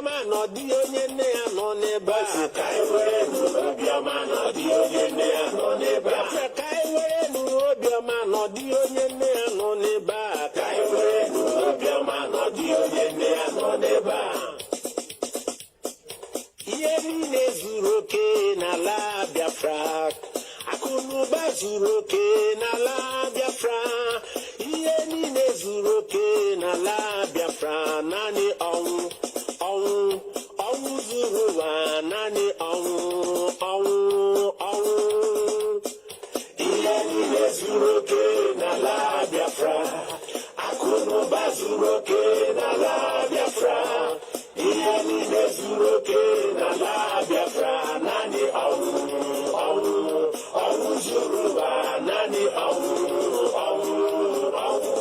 obiọma nọ dị onye nne ya nọ n'ebe a ka anyị were nụ obiọma nọ dị onye nne ya nọ n'ebe a ka anyị were nụ obiọma nọ dị onye nne ya nọ n'ebe a ka anyị were nụ obiọma nọ dị onye nne ya nọ n'ebe a ihe niile zuru oke n'ala Biafra akụnụba zuru oke n'ala Biafra ihe niile zuru oke n'ala Biafra naanị ọnwụ ọnwụ ọnwụ zuru ụwa naanị ọnwụ ọnwụ ọnwụ ihe niile zuru oke n'ala Biafra akụnụba zuru oke n'ala Biafra ihe niile zuru oke n'ala Biafra naanị ọnwụ ọnwụ ọnwụ zuru ụwa naanị ọnwụ ọnwụ ọnwụ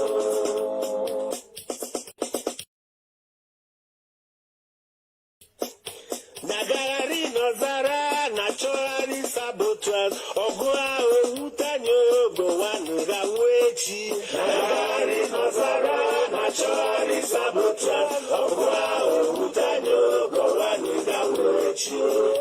nagagharị n'ọzara na-achọgharị sabotage ọgụ ahụ ewutanye ogowanụ gawo echi nagagharị n'ọzara na-achọgharị sabotage ọgụ ahụ ewutanye ogowanụ gawo echi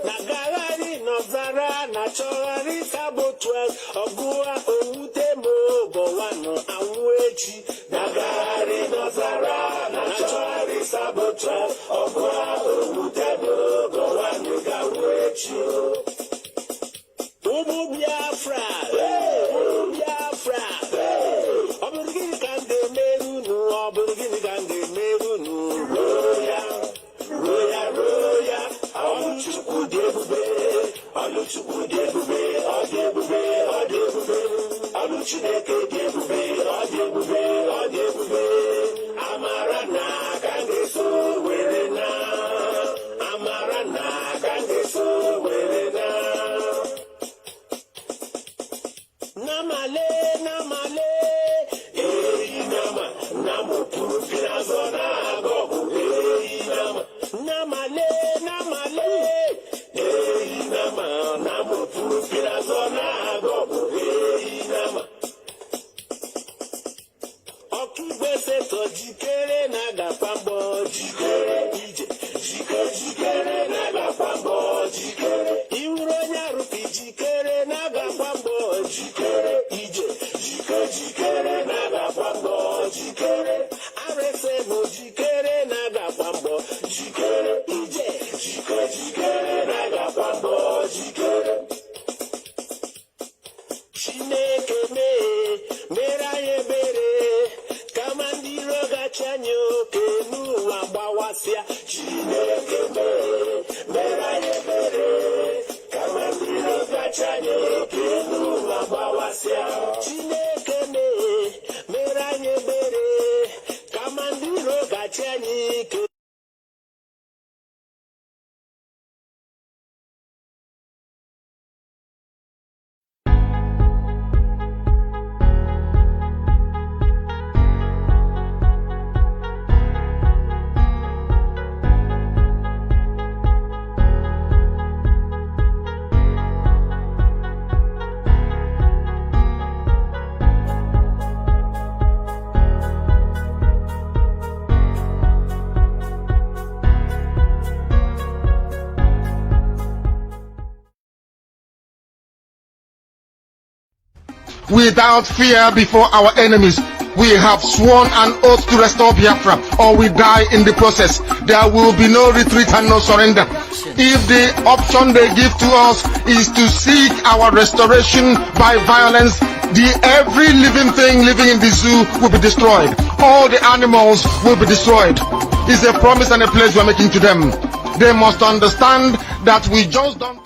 nagagharị n'ọzara na-achọgharị sabotage ọgụ ahụ ewute m ogowanụ anwụ echi nagagharị n'ọzara na-achọgharị sabotage ọgụ ahụ ewute m ogowanụ gawo echi ụmụ Biafra ụmụ Biafra ọ bụrụ gịnị ka m ga-emere unu ọ bụrụ gịnị ka m ga-emere unu ruo ya Ọlụchukwu dị ebube Ọlụchukwu dị ebube ọ dị ebube ọ dị ebube ọlụ Chineke dị ebube ọ dị ebube ọ dị ebube amara na aka ga-eso were na amara na aka ga-eso were na namale namale eyi nama namopuru pinazọ na-agọgụ eyi nama namale namale eyi nama namopuru pinazọ na-agọgụ eyi nama ọkigwe setọ jikere na-agakwa mbọ jikere ije jikere na-agakwa mbọ jikere iwuru onye arụpi jikere na-agakwa mbọ jikere ije jikere na-agakwa mbọ jikere aresem jikere na-agakwa mbọ jikere ije jikere na-agakwa mbọ jikere Chineke mere anyị ebere kama ndị iro gachi anyị oke n'ụwa gbawasịa Chineke mere anyị ebere kama ndị iro gachi anyị oke n'ụwa gbawasịa Chineke mere anyị ebere kama ndị iro gachi anyị ike without fear before our enemies. We have sworn an oath to restore Biafra, or we die in the process. There will be no retreat and no surrender. If the option they give to us is to seek our restoration by violence, every living thing living in the zoo will be destroyed. All the animals will be destroyed. It's a promise and a pledge we are making to them. They must understand that we just don't.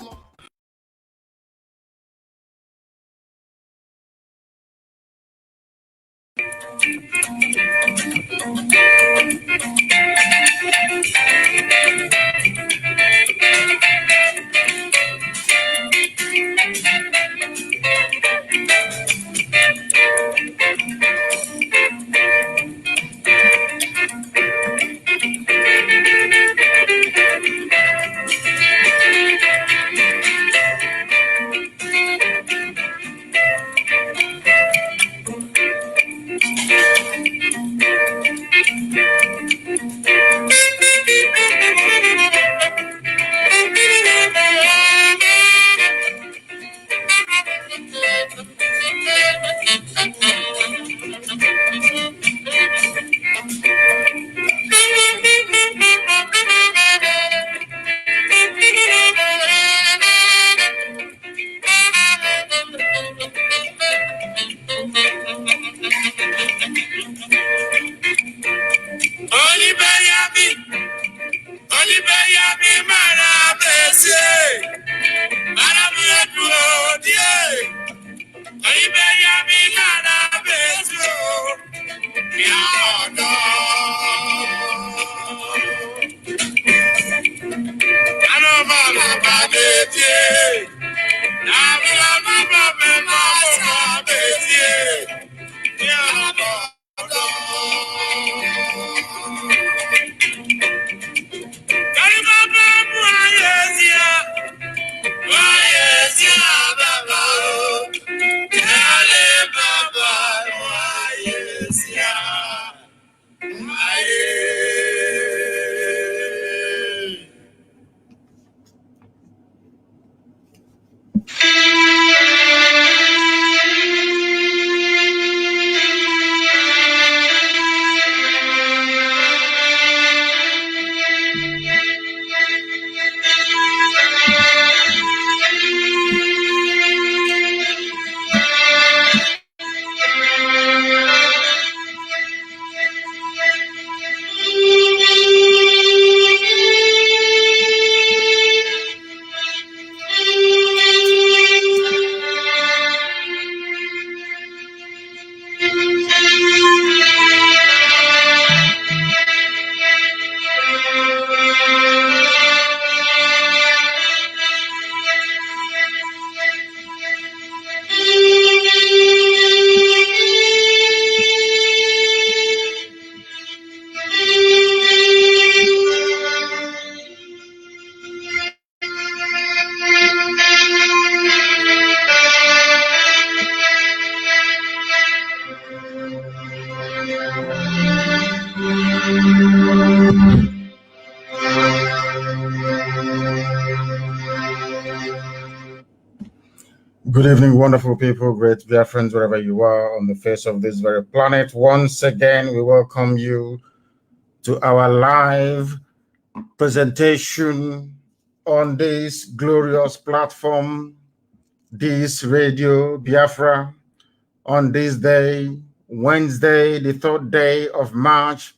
Good evening, wonderful people, great dear friends, wherever you are on the face of this very planet. Once again, we welcome you to our live presentation on this glorious platform, this Radio Biafra, on this day, Wednesday, the 3rd day of March,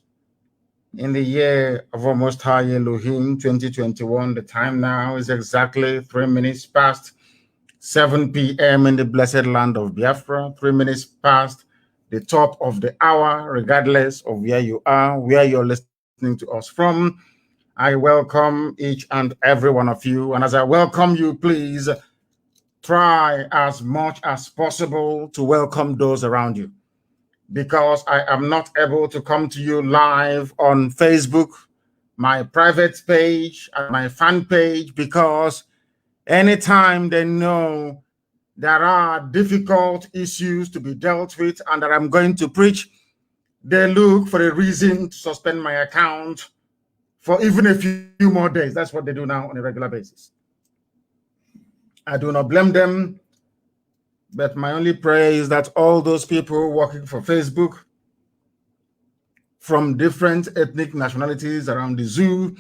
in the year of our Most High Elohim 2021. The time now is exactly 3 minutes past 7 p.m. in the blessed land of Biafra, 3 minutes past the top of the hour, regardless of where you are, where you're listening to us from. I welcome each and every one of you. And as I welcome you, please try as much as possible to welcome those around you, because I am not able to come to you live on Facebook, my private page, and my fan page, because anytime they know there are difficult issues to be dealt with and that I'm going to preach, they look for a reason to suspend my account for even a few more days. That's what they do now on a regular basis. I do not blame them, but my only prayer is that all those people working for Facebook from different ethnic nationalities around the zoo,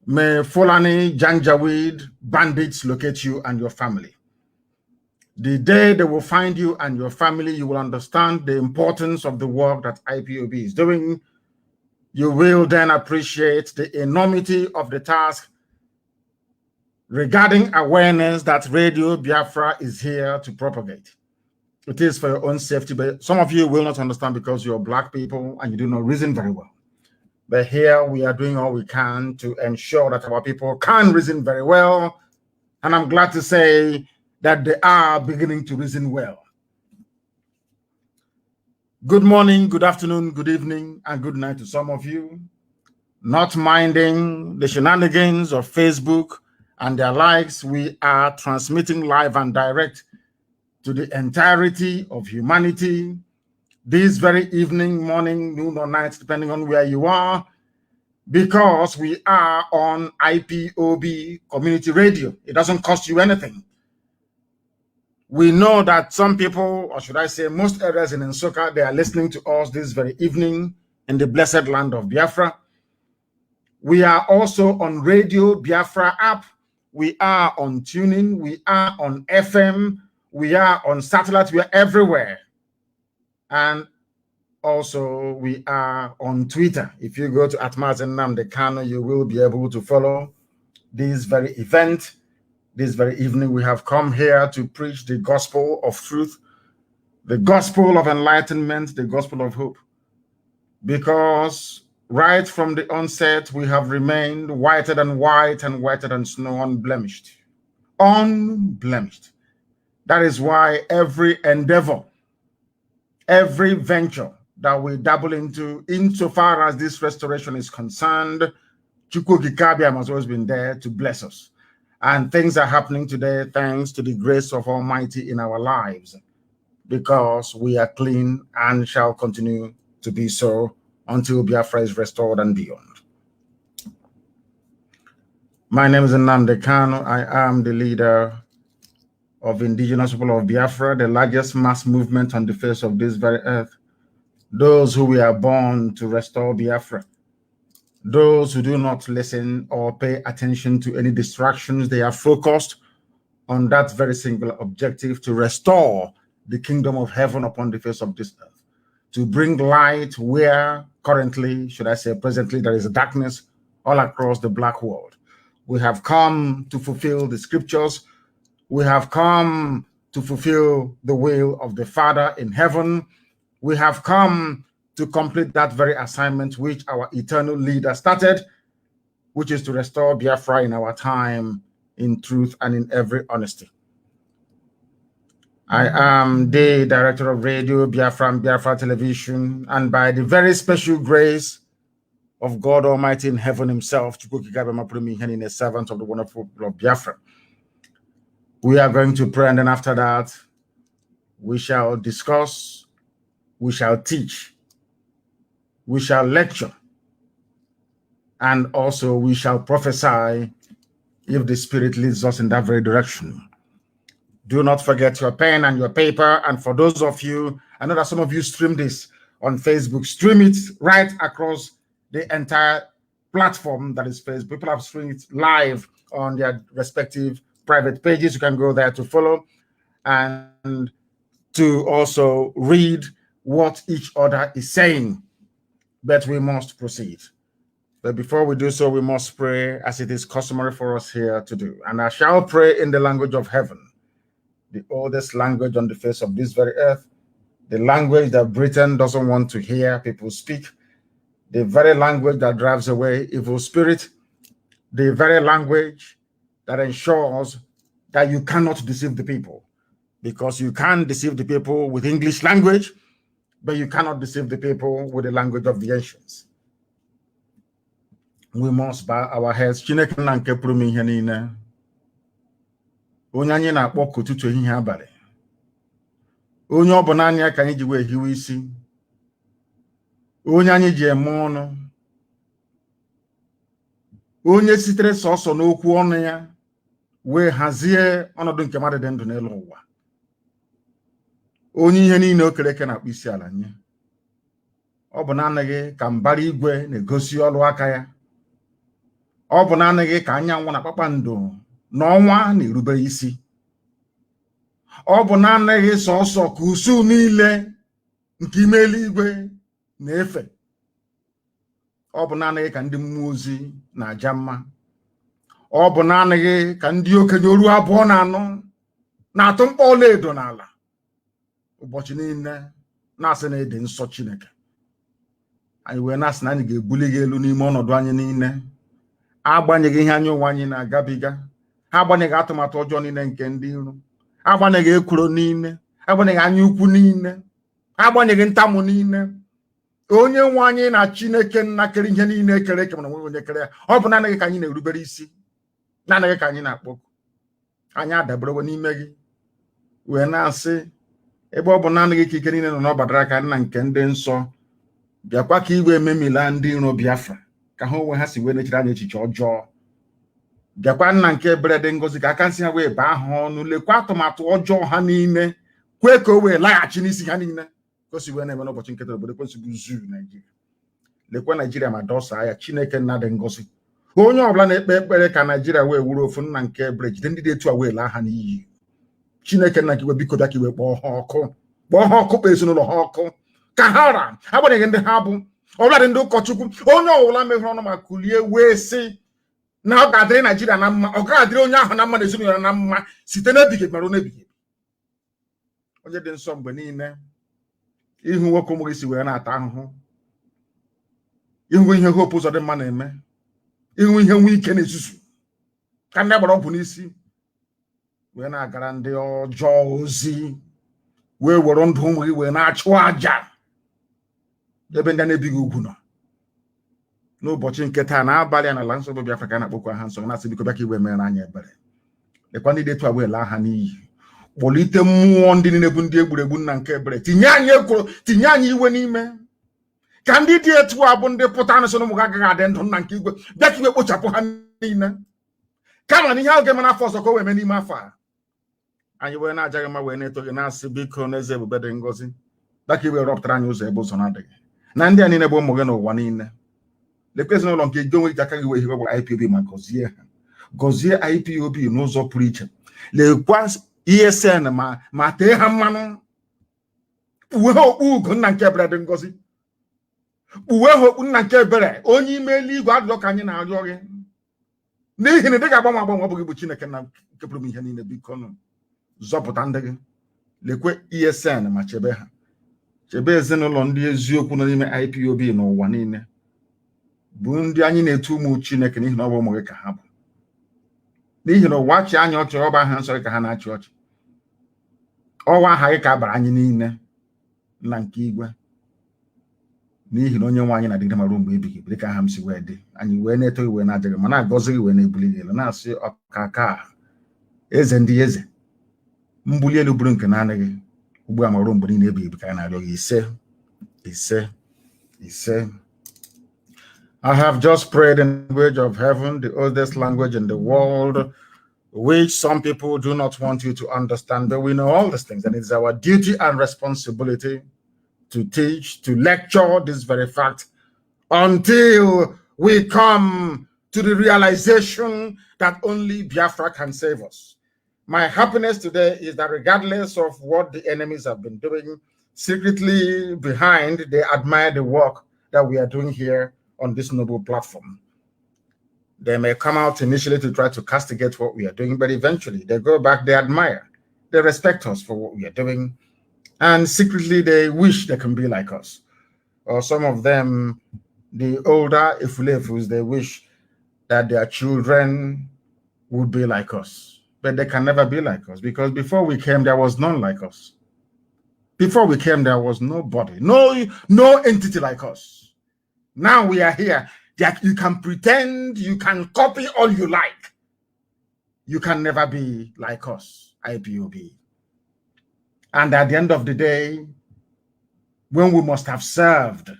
may Fulani, Janjaweed, bandits locate you and your family. The day they will find you and your family, you will understand the importance of the work that IPOB is doing. You will then appreciate the enormity of the task regarding awareness that Radio Biafra is here to propagate. It is for your own safety, but some of you will not understand because you're Black people and you do not reason very well. But here we are doing all we can to ensure that our people can reason very well. And I'm glad to say that they are beginning to reason well. Good morning, good afternoon, good evening, and good night to some of you. Not minding the shenanigans of Facebook and their likes, we are transmitting live and direct to the entirety of humanity this very evening, morning, noon, or night, depending on where you are, because we are on IPOB community radio. It doesn't cost you anything. We know that some people, or should I say most areas in Nsukka, they are listening to us this very evening in the blessed land of Biafra. We are also on Radio Biafra app. We are on TuneIn. We are on FM. We are on satellite. We are everywhere. And Also, we are on Twitter. If you go to Mazi Nnamdi Kanu, you will be able to follow this very event. This very evening, we have come here to preach the gospel of truth, the gospel of enlightenment, the gospel of hope. Because right from the onset, we have remained whiter than white and whiter than snow, unblemished. Unblemished. That is why every endeavor, every venture that we dabble into, insofar as this restoration is concerned, Chukwu Kikabia has always been there to bless us. And things are happening today thanks to the grace of Almighty in our lives, because we are clean and shall continue to be so until Biafra is restored and beyond. My name is Nnamdi Kanu. I am the leader of indigenous people of Biafra, the largest mass movement on the face of this very earth. Those who were born to restore Biafra. Those who do not listen or pay attention to any distractions, they are focused on that very singular objective, to restore the kingdom of heaven upon the face of this earth, to bring light where currently, should I say presently, there is darkness all across the black world. We have come to fulfill the scriptures. We have come to fulfill the will of the Father in heaven. We have come to complete that very assignment which our eternal leader started, which is to restore Biafra in our time, in truth and in every honesty. I am the director of radio, Biafra and Biafra Television, and by the very special grace of God Almighty in heaven himself, a servant of the wonderful people of Biafra, we are going to pray, and then after that, we shall discuss, we shall teach, we shall lecture, and also we shall prophesy if the Spirit leads us in that very direction. Do not forget your pen and your paper. And for those of you, I know that some of you stream this on Facebook, stream it right across the entire platform that is Facebook. People have streamed it live on their respective private pages. You can go there to follow and to also read what each other is saying. But we must proceed. But before we do so, we must pray as it is customary for us here to do. And I shall pray in the language of heaven, the oldest language on the face of this very earth, the language that Britain doesn't want to hear people speak, the very language that drives away evil spirit, the very language that ensures that you cannot deceive the people, because you can deceive the people with English language, but you cannot deceive the people with the language of the ancients. We must bow our heads. Chineke na nke pụrụ m ihe niile, onye anyị na-akpọ ka ụtụtụ ehihie abalị, onye ọ bụ naanị ya ka anyị ji wee hiwe isi, onye anyị ji eme ọnụ, onye sitere sọsọ n'okwu ọnụ ya wee hazie ọnọdụ nke mmadụ dị ndụ n'elu ụwa, onye ihe niile o kere eke na-akpụ isi ala nye. Ọ bụ naanị gị ka mbara igwe na-egosi ọrụ aka ya. Ọ bụ naanị gị ka anyanwụ na kpakpando na ọnwa na-erubere isi. Ọ bụ naanị gị sọsọ ka usu niile nke ime eluigwe na-efe. Ọ bụ naanị gị ka ndị mmụọ ozi na-aja mma. Ọ bụ naanị gị ka ndị okenye oru abụọ na anọ na-atụ mkpọ ọla edo n'ala ụbọchị niile na-asị na ịdị nsọ Chineke. Anyị wee na-asị na anyị ga-ebuli gị elu n'ime ọnọdụ anyị niile, agbanyeghị ihe anyị onwe anyị na-agabiga, ha agbanyeghị atụmatụ ọjọọ niile nke ndị iro, agbanyeghị ekworo niile, agbanyeghị anya ukwu niile, agbanyeghị ntamu niile. Onye nwe anyị na Chineke nna kere ihe niile ekere eke mana onwe onye kere ya. Ọ bụ naanị gị ka anyị na-erubere isi, naanị gị ka anyị na-akpọku. Anyị adaberewe n'ime gị wee na-asị, ebe ọ bụ naanị gị ka ike niile nọ n'ọbadara aka nna nke ndị nsọ, bịakwa ka iwe ememila ndị iro Biafra ka ha onwe ha si wee nechere anyị echiche ọjọọ. Bịakwa nna nke ebere dị ngọzi ka aka nsị ha wee baa ha ọnụ, lekwa atụmatụ ọjọọ ha niile, kwee ka o wee laghachi n'isi ha niile ka o si wee na-eme n'ụbọchị nketa obodo kwesị bụ zuu Naijiria. Lekwa Naijiria ma dọsa ya. Chineke nna dị ngọzi, onye ọbụla na-ekpe ekpere ka Naijiria wee wuru ofu, nna nke ebere jide ndị dị etu a wee laa ha n'iyi. Chineke nna nke iwe biko bịa ka iwe kpọọ ha ọkụ, kpọọ ha ọkụ, kpọọ ezinụlọ ha ọkụ, kahara agbanyeghị ndị ha bụ ọbụladị ndị ụkọchukwu onye ọbụla mehụrụ ọnụ ma kulie wee sị na ọ ga-adịrị Naijiria na mma, ọ ga-adịrị onye ahụ na mma na ezinụlọ na mma site n'ebighị mara n'ebighị. Onye dị nsọ mgbe niile ihu nwoke ụmụ gị si wee na-ata ahụhụ, ihu ihe hope ụzọ dị mma na-eme, ihu ihe nwe ike na-ezuzu ka ndị gbara ọgwụ n'isi wee na-agara ndị ọjọọ ozi, wee were ndụ ụmụ gị wee na-achụ aja ebe ndị na-ebighị ugwu nọ. N'ụbọchị nke taa n'abalị a n'ala nsọ bụ Biafra ka a na-akpọkwa ha nsọ, na-asị biko bịa ka iwe mere anyị ebere. Lekwa ndị detu agba ele aha n'iyi, kpọlite mmụọ ndị niile bụ ndị egburegbu nna nke ebere, tinye anyị ekworo, tinye anyị iwe n'ime, ka ndị dị etu a bụ ndị pụta anụ so na ụmụ gị agaghị adị ndụ nna nke igwe, bịa ka iwe kpochapụ ha niile, kama na ihe ahụ ga-eme n'afọ ọzọ ka o wee mee n'ime afọ a. Anyị wee na-ajaghị mma wee na-eto gị na-asị biko n'eze ebube dị ngọzi, bịa ka iwe rọpụtara anyị ụzọ ebe ụzọ na-adịghị, na ndị a niile bụ ụmụ gị n'ụwa niile. Lekwa ezinụlọ nke gị onwe gị aka gị wee hiwe gbara IPOB ma gọzie ha, gọzie IPOB n'ụzọ pụrụ iche. Lekwa ESN ma tee ha mmanụ, kpuwe ha okpu ugo nna nke ebere dị ngọzi, kpuwe ha okpu nna nke ebere onye ime eluigwe adịrọ ka anyị na-arịọ gị, n'ihi na ị dịghị agbanwe agbanwe, ọ bụghị bụ Chineke na nke pụrụ ihe niile. Biko nụ zọpụta ndị gị. Lekwe ESN ma chebe ha, chebe ezinụlọ ndị eziokwu nọ n'ime IPOB n'ụwa niile, bụ ndị anyị na-etu ụmụ Chineke n'ihi na ọ bụ ụmụ gị ka ha bụ, n'ihi na ụwa chị anyị ọchị, ọba aha nsọ gị ka ha na-achị ọchị, ọwa aha gị ka a bara anyị niile nna nke igwe, n'ihi na onye nwe anyị na-adịgide ma ruo mgbe ebighị ebi, dịka aha m si wee dị. Anyị wee na-eto gị wee na-aja gị ma na-agọzi gị wee na-ebuli gị elu, na-asị ọkaka eze ndị eze, mbuli elu bụrụ nke naanị gị ugbu a ma ruo mgbe niile ebighị ebi ka anyị na-arịọ gị. Ise ise ise. I have just prayed in the language of heaven, the oldest language in the world, which some people do not want you to understand, but we know all these things, and it's our duty and responsibility to teach, to lecture this very fact until we come to the realization that only Biafra can save us. My happiness today is that regardless of what the enemies have been doing, secretly behind, they admire the work that we are doing here on this noble platform. They may come out initially to try to castigate what we are doing, but eventually they go back, they admire, they respect us for what we are doing, and secretly they wish they can be like us. Or some of them, the older Ifulefus, they wish that their children would be like us, but they can never be like us, because before we came, there was none like us. Before we came, there was nobody, no entity like us. Now we are here. You can pretend, you can copy all you like. You can never be like us, IPOB. And at the end of the day, when we must have served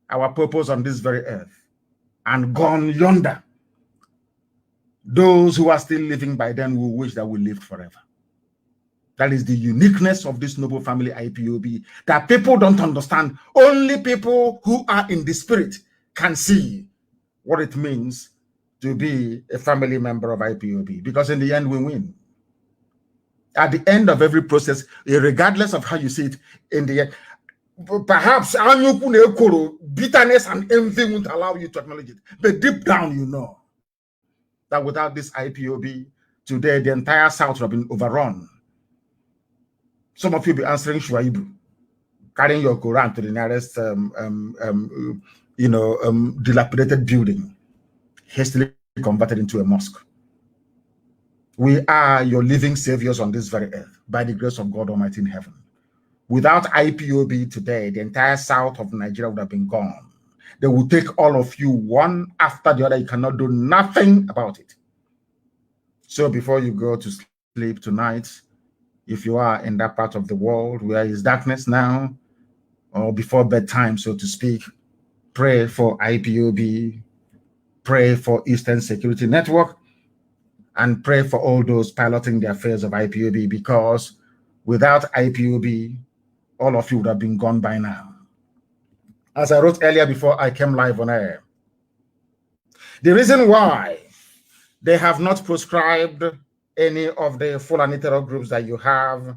our purpose on this very earth and gone yonder, those who are still living by then will wish that we lived forever. That is the uniqueness of this noble family IPOB that people don't understand. Only people who are in the spirit can see what it means to be a family member of IPOB, because in the end we win. At the end of every process, regardless of how you see it, in the end, perhaps bitterness and envy won't allow you to acknowledge it, but deep down you know that without this IPOB, today the entire South would have been overrun. Some of you be answering Shuaibu, carrying your Quran to the nearest dilapidated building, hastily converted into a mosque. We are your living saviors on this very earth by the grace of God Almighty in heaven. Without IPOB today, the entire south of Nigeria would have been gone. They will take all of you one after the other. You cannot do nothing about it. So before you go to sleep tonight, if you are in that part of the world where is darkness now, or before bedtime, so to speak, pray for IPOB, pray for Eastern Security Network, and pray for all those piloting the affairs of IPOB, because without IPOB, all of you would have been gone by now. As I wrote earlier before I came live on air, the reason why they have not proscribed any of the Fulani terror groups that you have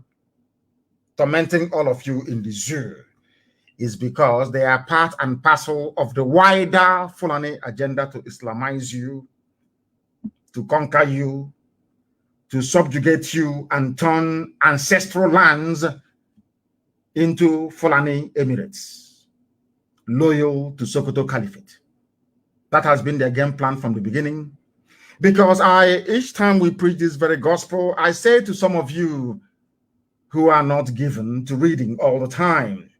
tormenting all of you in the zoo is because they are part and parcel of the wider Fulani agenda to Islamize you, to conquer you, to subjugate you, and turn ancestral lands into Fulani Emirates, loyal to Sokoto Caliphate. That has been their game plan from the beginning. Because each time we preach this very gospel, I say to some of you who are not given to reading all the time,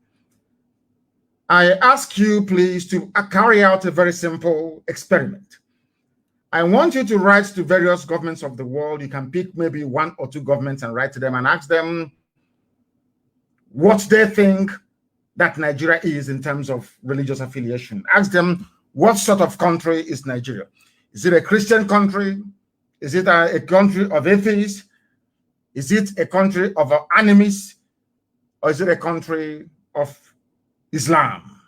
I ask you please to carry out a very simple experiment. I want you to write to various governments of the world. You can pick maybe 1 or 2 governments and write to them and ask them what they think that Nigeria is in terms of religious affiliation. Ask them, what sort of country is Nigeria? Is it a Christian country? Is it a country of atheists? Is it a country of animists? Or is it a country of Islam?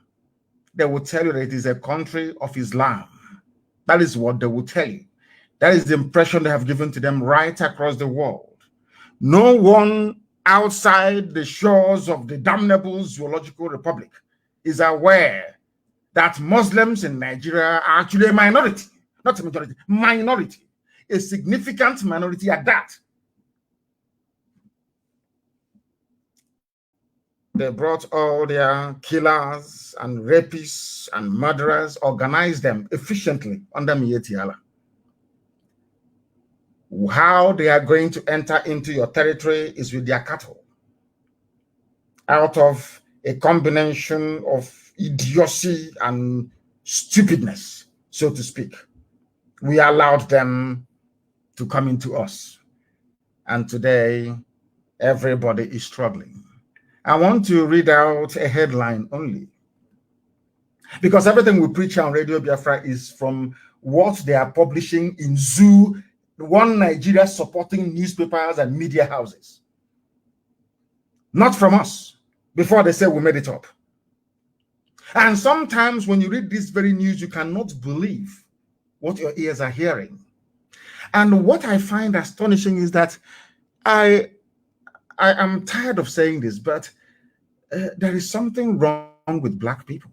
They will tell you that it is a country of Islam. That is what they will tell you. That is the impression they have given to them right across the world. No one outside the shores of the damnable zoological republic is aware that Muslims in Nigeria are actually a minority, not a majority, minority, a significant minority at that. They brought all their killers and rapists and murderers, organized them efficiently under Mietiala. How they are going to enter into your territory is with their cattle, out of a combination of idiocy and stupidness, so to speak. We allowed them to come into us. And today, everybody is struggling. I want to read out a headline only, because everything we preach on Radio Biafra is from what they are publishing in Zoo, One Nigeria supporting newspapers and media houses. Not from us, before they say we made it up. And sometimes when you read this very news, you cannot believe what your ears are hearing. And what I find astonishing is that I am tired of saying this, but there is something wrong with Black people.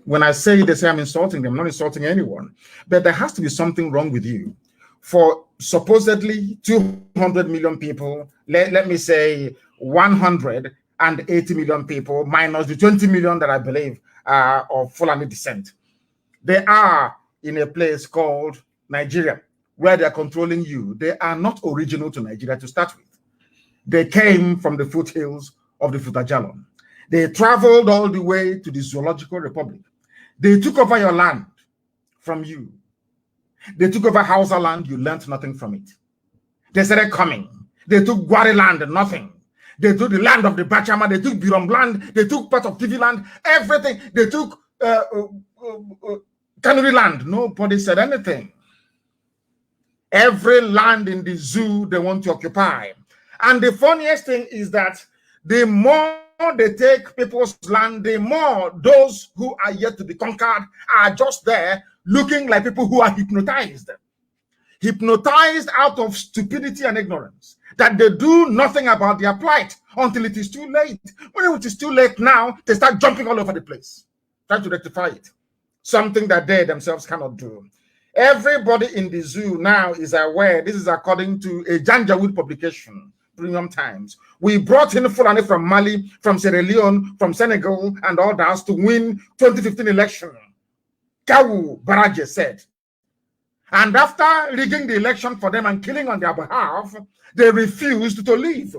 When I say it, they say I'm insulting them. I'm not insulting anyone. But there has to be something wrong with you. For supposedly 200 million people, let me say 180 million people, minus the 20 million that I believe are of Fulani descent. They are in a place called Nigeria, where they are controlling you. They are not original to Nigeria to start with. They came from the foothills of the Futajalon. They traveled all the way to the Zoological Republic. They took over your land from you. They took over Hausa land, you learned nothing from it. They started coming. They took Gwari land, nothing. They took the land of the Bachama, they took Birom land, they took part of TV land, everything. They took Kanuri land. Nobody said anything. Every land in the zoo they want to occupy. And the funniest thing is that the more they take people's land, the more those who are yet to be conquered are just there looking like people who are hypnotized. Hypnotized out of stupidity and ignorance, that they do nothing about their plight until it is too late. When it is too late now, they start jumping all over the place, trying to rectify it. Something that they themselves cannot do. Everybody in the zoo now is aware. This is according to a Janjaweed publication, Premium Times. We brought in Fulani from Mali, from Sierra Leone, from Senegal, and others to win 2015 election. Kawu Baraje said. And after rigging the election for them and killing on their behalf, they refused to leave.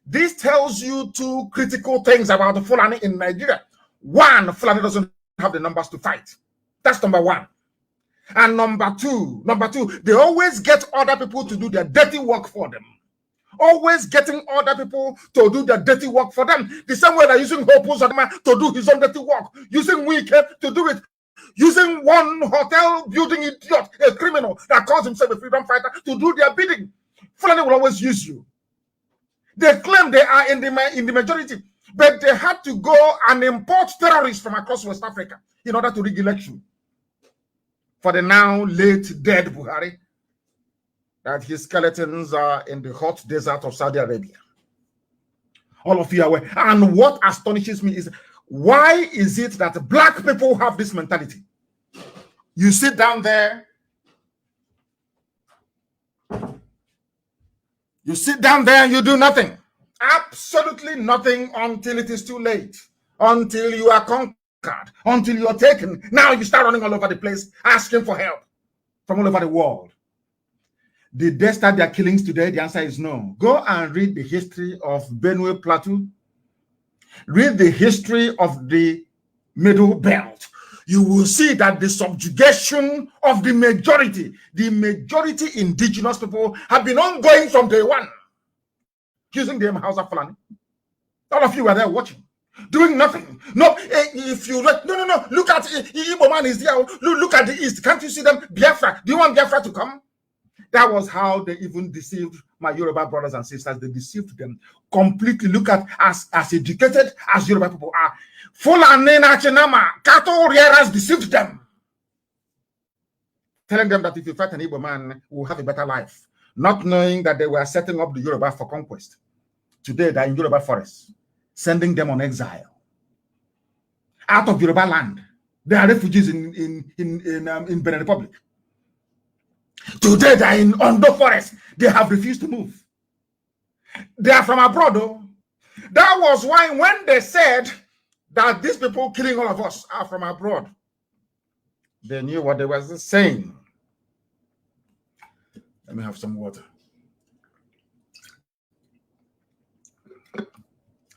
This tells you 2 critical things about the Fulani in Nigeria. One, Fulani doesn't have the numbers to fight. That's number one. And number two, they always get other people to do their dirty work for them. Always getting other people to do their dirty work for them. The same way they're using Hopu Zadama to do his own dirty work. Using Wike to do it. Using one hotel building idiot, a criminal that calls himself a freedom fighter, to do their bidding. Fulani will always use you. They claim they are in the majority, but they had to go and import terrorists from across West Africa in order to rig election. For the now late dead Buhari, that his skeletons are in the hot desert of Saudi Arabia. All of you are aware. And what astonishes me is, Why is it that black people have this mentality? You sit down there, and you do nothing. Absolutely nothing until it is too late, until you are conquered, until you're taken. Now you start running all over the place, asking for help from all over the world. Did they start their killings today? The answer is no. Go and read the history of Benue Plateau. Read the history of the Middle Belt. You will see that the subjugation of the majority indigenous people have been ongoing from day one, using the House of Fulani. All of you were there watching, doing nothing. No, if you read, no. Look at Igbo man is there. Look at the East. Can't you see them? Biafra. Do you want Biafra to come? That was how they even deceived my Yoruba brothers and sisters. They deceived them completely. Look at as educated as Yoruba people are. Fulani Nachinama, cattle rearers deceived them, telling them that if you fight an Igbo man, we'll have a better life, not knowing that they were setting up the Yoruba for conquest. Today, they're in Yoruba forests, sending them on exile out of Yoruba land. They are refugees in Benin Republic. Today, they're in Ondo Forest. They have refused to move. They are from abroad, though. That was why when they said that these people killing all of us are from abroad, they knew what they were saying. Let me have some water.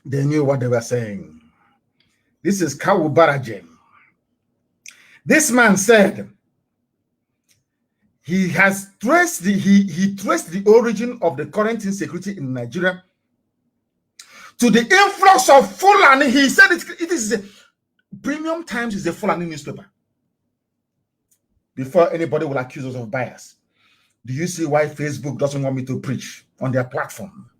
They knew what they were saying. This is Kawu Barajem. This man said he has traced he traced the origin of the current insecurity in Nigeria to the influx of Fulani. He said it is Premium Times is a Fulani newspaper. Before anybody will accuse us of bias, do you see why Facebook doesn't want me to preach on their platform?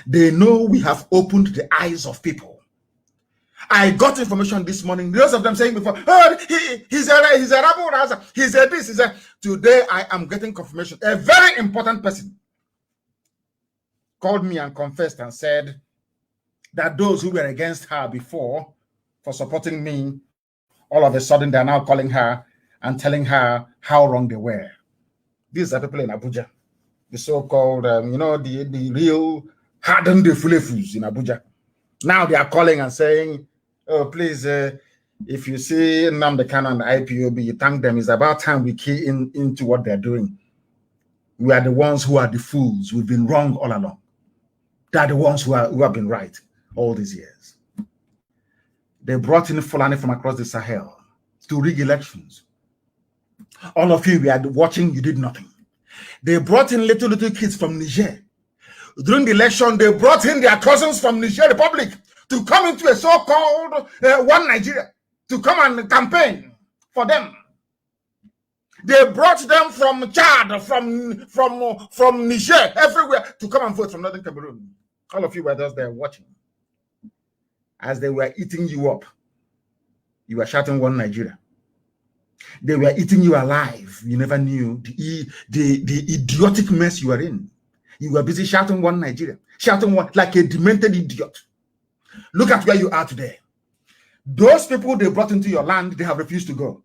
They know we have opened the eyes of people. I got information this morning. Most of them saying before, oh, he's a rabble rouser. He's a this. Today I am getting confirmation. A very important person called me and confessed and said that those who were against her before for supporting me, all of a sudden they're now calling her and telling her how wrong they were. These are people in Abuja, the so-called, the real hardened fulefus in Abuja. Now they are calling and saying, oh, please, if you see Nnamdi Kanu and the IPOB, you thank them. It's about time we key into what they're doing. We are the ones who are the fools. We've been wrong all along. They're the ones who have been right all these years. They brought in Fulani from across the Sahel to rig elections. All of you were watching, you did nothing. They brought in little kids from Niger. During the election, they brought in their cousins from Niger Republic to come into a so-called one Nigeria, to come and campaign for them. They brought them from Chad, from Niger, everywhere, to come and vote from Northern Cameroon. All of you were just there watching. As they were eating you up, you were shouting one Nigeria. They were eating you alive. You never knew the idiotic mess you were in. You were busy shouting one Nigeria, shouting one like a demented idiot. Look at where you are today. Those people they brought into your land, they have refused to go.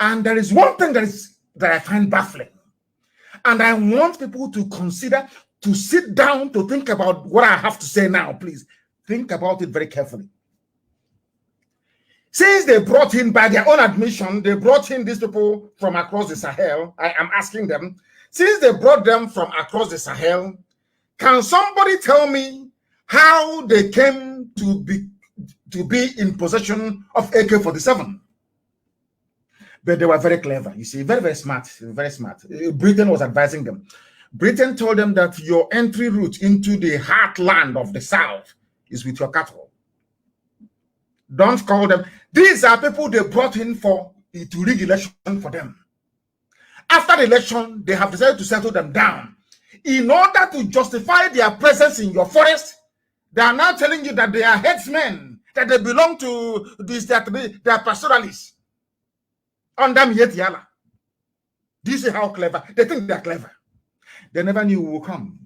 And there is one thing that I find baffling. And I want people to consider, to sit down, to think about what I have to say now, please. Think about it very carefully. Since they brought in, by their own admission, they brought in these people from across the Sahel, I am asking them, since they brought them from across the Sahel, can somebody tell me how they came to be in possession of AK-47? But they were very clever, you see, very, very smart, very smart. Britain was advising them. Britain told them that your entry route into the heartland of the South is with your cattle. Don't call them. These are people they brought in to rig election for them. After the election, they have decided to settle them down. In order to justify their presence in your forest, they are now telling you that they are headsmen, that they belong to this, that they are pastoralists. Under Yetiala. Do you see how clever? They think they are clever. They never knew who will come.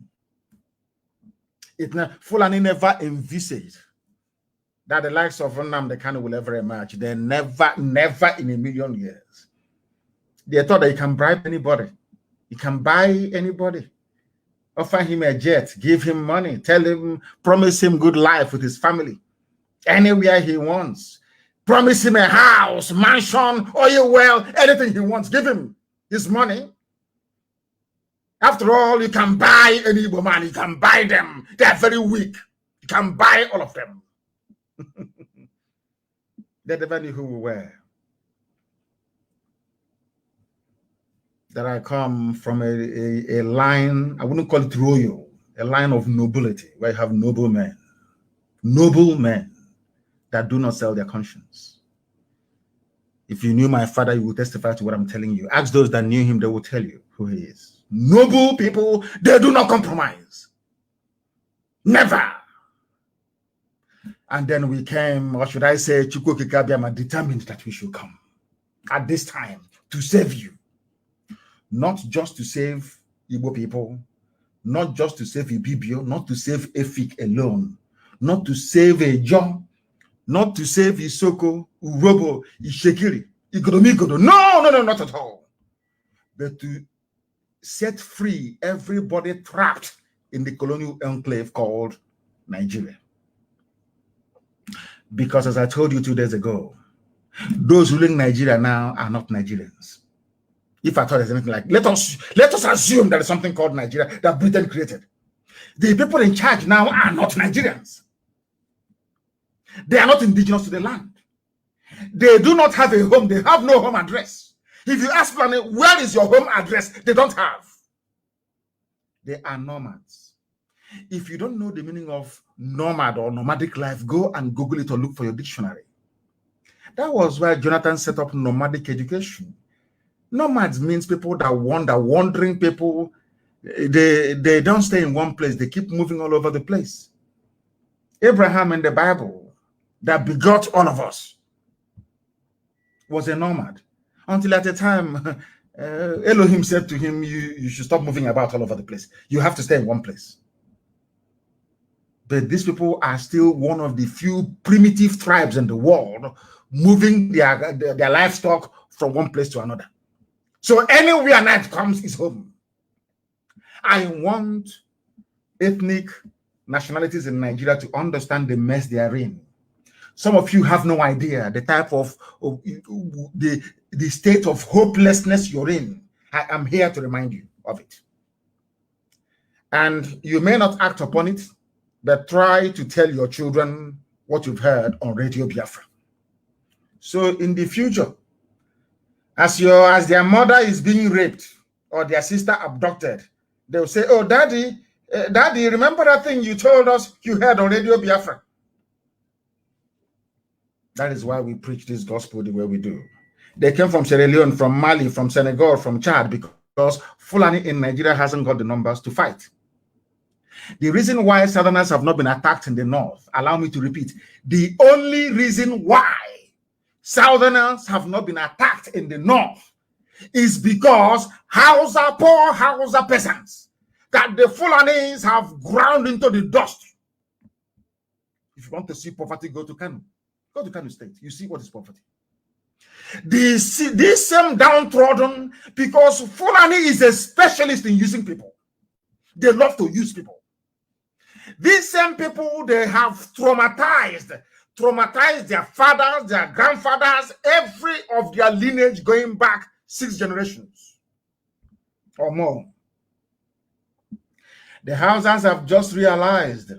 Fulani never envisaged that the likes of Nnamdi Kanu will ever emerge. They never in a million years. They thought that you can bribe anybody. You can buy anybody. Offer him a jet, give him money, tell him, promise him good life with his family, anywhere he wants. Promise him a house, mansion, oil well, anything he wants. Give him his money. After all, you can buy any Igbo man. You can buy them. They are very weak. You can buy all of them. They never knew who we were. That I come from a line, I wouldn't call it royal, a line of nobility, where you have noble men that do not sell their conscience. If you knew my father, you will testify to what I'm telling you. Ask those that knew him, they will tell you who he is. Noble people, they do not compromise. Never. And then we came, or should I say, Chukwu Kikabiama determined that we should come at this time to save you. Not just to save Igbo people, not just to save Ibibio, not to save Efik alone, not to save Ejo, not to save Isoko, Urobo, Ishekiri, Igodomigodo. No, not at all. But to set free everybody trapped in the colonial enclave called Nigeria. Because as I told you 2 days ago, those ruling Nigeria now are not Nigerians. If I thought there's anything like, let us assume there is something called Nigeria that Britain created. The people in charge now are not Nigerians. They are not indigenous to the land. They do not have a home. They have no home address. If you ask them, where is your home address? They don't have. They are nomads. If you don't know the meaning of nomad or nomadic life, go and Google it or look for your dictionary. That was why Jonathan set up nomadic education. Nomads means people that wander, wandering people. They don't stay in one place. They keep moving all over the place. Abraham in the Bible, that begot all of us, was a nomad. Until at a time, Elohim said to him, you should stop moving about all over the place. You have to stay in one place. But these people are still one of the few primitive tribes in the world moving their livestock from one place to another. So anywhere night comes is home. I want ethnic nationalities in Nigeria to understand the mess they are in. Some of you have no idea the type of the state of hopelessness you're in. I am here to remind you of it. And you may not act upon it, but try to tell your children what you've heard on Radio Biafra. So in the future, as their mother is being raped or their sister abducted, they'll say, oh, daddy, remember that thing you told us you heard on Radio Biafra? That is why we preach this gospel the way we do. They came from Sierra Leone, from Mali, from Senegal, from Chad, because Fulani in Nigeria hasn't got the numbers to fight. The reason why Southerners have not been attacked in the north, allow me to repeat, the only reason why Southerners have not been attacked in the north is because poor Hausa peasants that the Fulanis have ground into the dust. If you want to see poverty, go to Kanu. Go to Kanu State. You see what is poverty. This same downtrodden, because Fulani is a specialist in using people. They love to use people. These same people, they have traumatized their fathers, their grandfathers, every of their lineage going back 6 generations or more. The Hausas have just realized,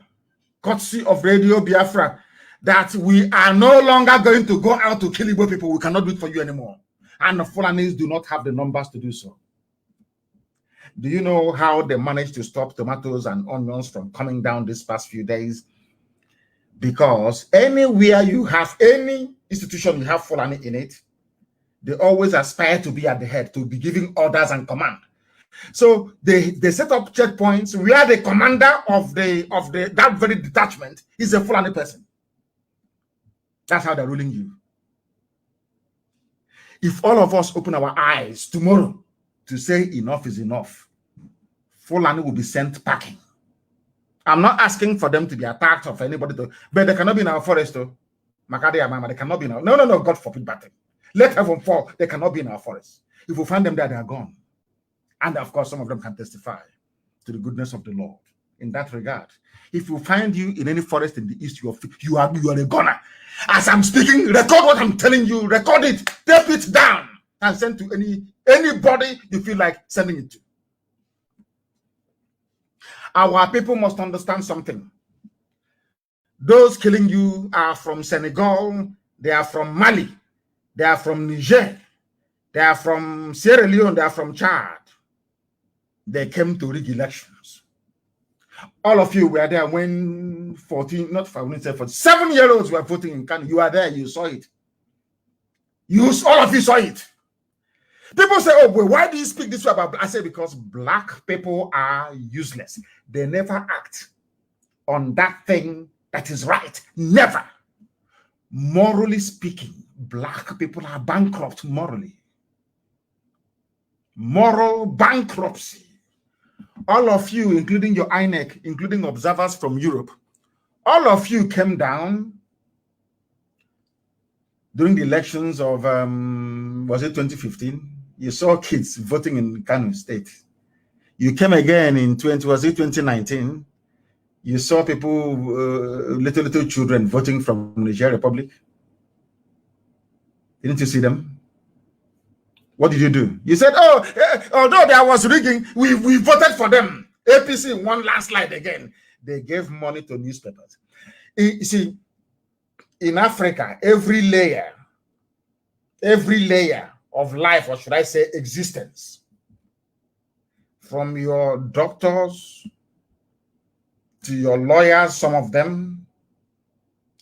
courtesy of Radio Biafra, that we are no longer going to go out to kill Igbo people. We cannot do it for you anymore. And the Fulanis do not have the numbers to do so. Do you know how they managed to stop tomatoes and onions from coming down these past few days? Because anywhere you have any institution you have Fulani in it, they always aspire to be at the head, to be giving orders and command. So they set up checkpoints where the commander of that very detachment is a Fulani person. That's how they're ruling you. If all of us open our eyes tomorrow to say enough is enough, Fulani will be sent packing. I'm not asking for them to be attacked or for anybody to, but they cannot be in our forest though. They cannot be in our... No, God forbid that thing. Let heaven fall. They cannot be in our forest. If we find them there, they are gone. And of course, some of them can testify to the goodness of the Lord in that regard. If we find you in any forest in the east, you are a goner. As I'm speaking, record what I'm telling you. Record it. Tape it down and send to anybody you feel like sending it to. Our people must understand something. Those killing you are from Senegal, they are from Mali, they are from Niger, they are from Sierra Leone, they are from Chad. They came to rig elections. All of you were there when 7-year-olds were voting in Kanu. You are there, you saw it. All of you saw it. People say, oh, well, why do you speak this way about? I say, because black people are useless. They never act on that thing that is right. Never. Morally speaking, black people are bankrupt morally. Moral bankruptcy. All of you, including your INEC, including observers from Europe, all of you came down during the elections of, was it 2015? You saw kids voting in Kanu State. You came again in 2019? You saw people, little children voting from Niger Republic. Didn't you see them? What did you do? You said, oh, although there was rigging, we voted for them. APC won landslide again. They gave money to newspapers. You see, in Africa, every layer of life, or should I say existence, from your doctors to your lawyers, some of them,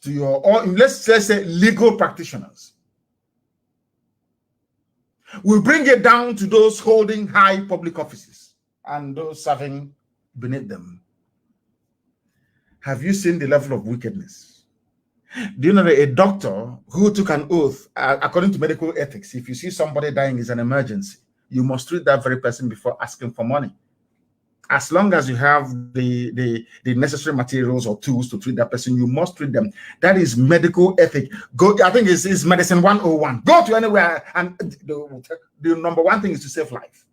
to your, or let's say legal practitioners. We bring it down to those holding high public offices and those serving beneath them. Have you seen the level of wickedness? Do you know that a doctor who took an oath, according to medical ethics, if you see somebody dying is an emergency, you must treat that very person before asking for money. As long as you have the necessary materials or tools to treat that person, you must treat them. That is medical ethic. Go, I think it's medicine 101. Go to anywhere, and the number one thing is to save life.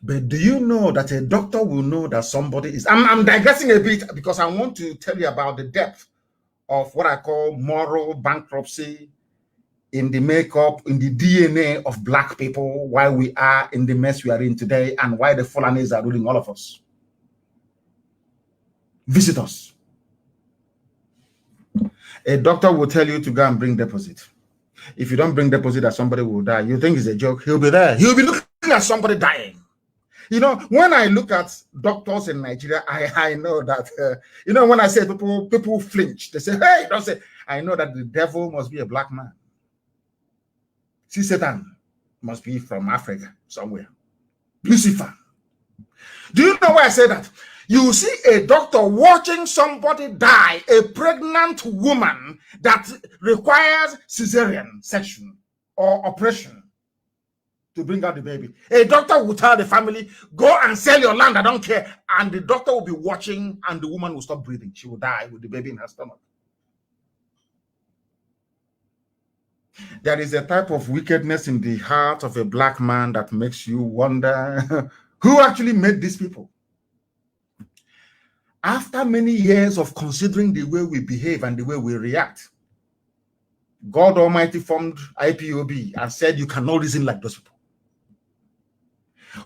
But do you know that a doctor will know that somebody is... I'm digressing a bit because I want to tell you about the depth of what I call moral bankruptcy in the makeup, in the DNA of black people, why we are in the mess we are in today, and why the Fulanis are ruling all of us. Visit us. A doctor will tell you to go and bring deposit. If you don't bring deposit, that somebody will die. You think it's a joke? He'll be there. He'll be looking at somebody dying. You know, when I look at doctors in Nigeria, I know that, you know, when I say people flinch, they say, hey, don't say, I know that the devil must be a black man. See, Satan must be from Africa somewhere. Lucifer. Do you know why I say that? You see a doctor watching somebody die, a pregnant woman that requires cesarean section or operation to bring out the baby. A doctor will tell the family, go and sell your land, I don't care. And the doctor will be watching and the woman will stop breathing. She will die with the baby in her stomach. There is a type of wickedness in the heart of a black man that makes you wonder who actually made these people. After many years of considering the way we behave and the way we react, God Almighty formed IPOB and said, you cannot reason like those people.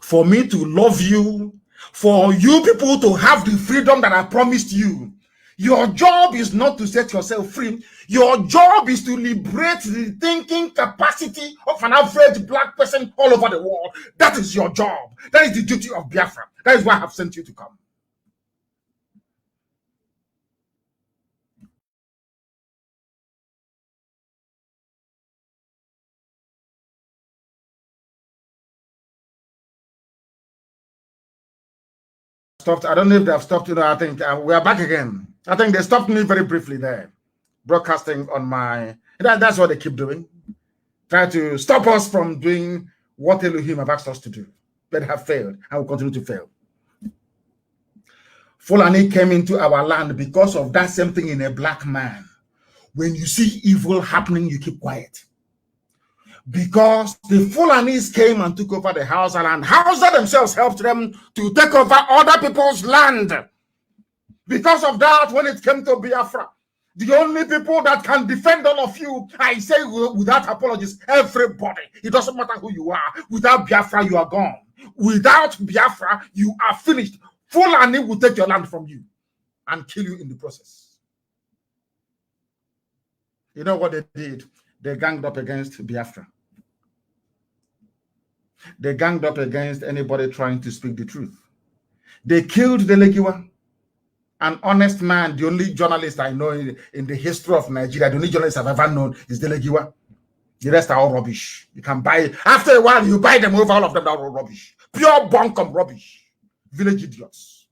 For me to love you, for you people to have the freedom that I promised you, your job is not to set yourself free. Your job is to liberate the thinking capacity of an average black person all over the world. That is your job. That is the duty of Biafra. That is why I have sent you to come. Stopped. I don't know if they have stopped. You know, I think we are back again. I think they stopped me very briefly there, broadcasting on my. That's what they keep doing, try to stop us from doing what Elohim have asked us to do. But have failed and will continue to fail. Fulani came into our land because of that same thing in a black man. When you see evil happening, you keep quiet. Because the Fulanis came and took over the Hausa land. Hausa themselves helped them to take over other people's land. Because of that, when it came to Biafra, the only people that can defend all of you, I say without apologies, everybody. It doesn't matter who you are. Without Biafra, you are gone. Without Biafra, you are finished. Fulani will take your land from you and kill you in the process. You know what they did? They ganged up against Biafra. They ganged up against anybody trying to speak the truth. They killed the Legiwa, an honest man. The only journalist I know in the history of Nigeria, the only journalist I've ever known is the Legiwa. The rest are all rubbish. You can buy it. After a while, you buy them over, all of them are all rubbish. Pure bunkum rubbish. Village idiots.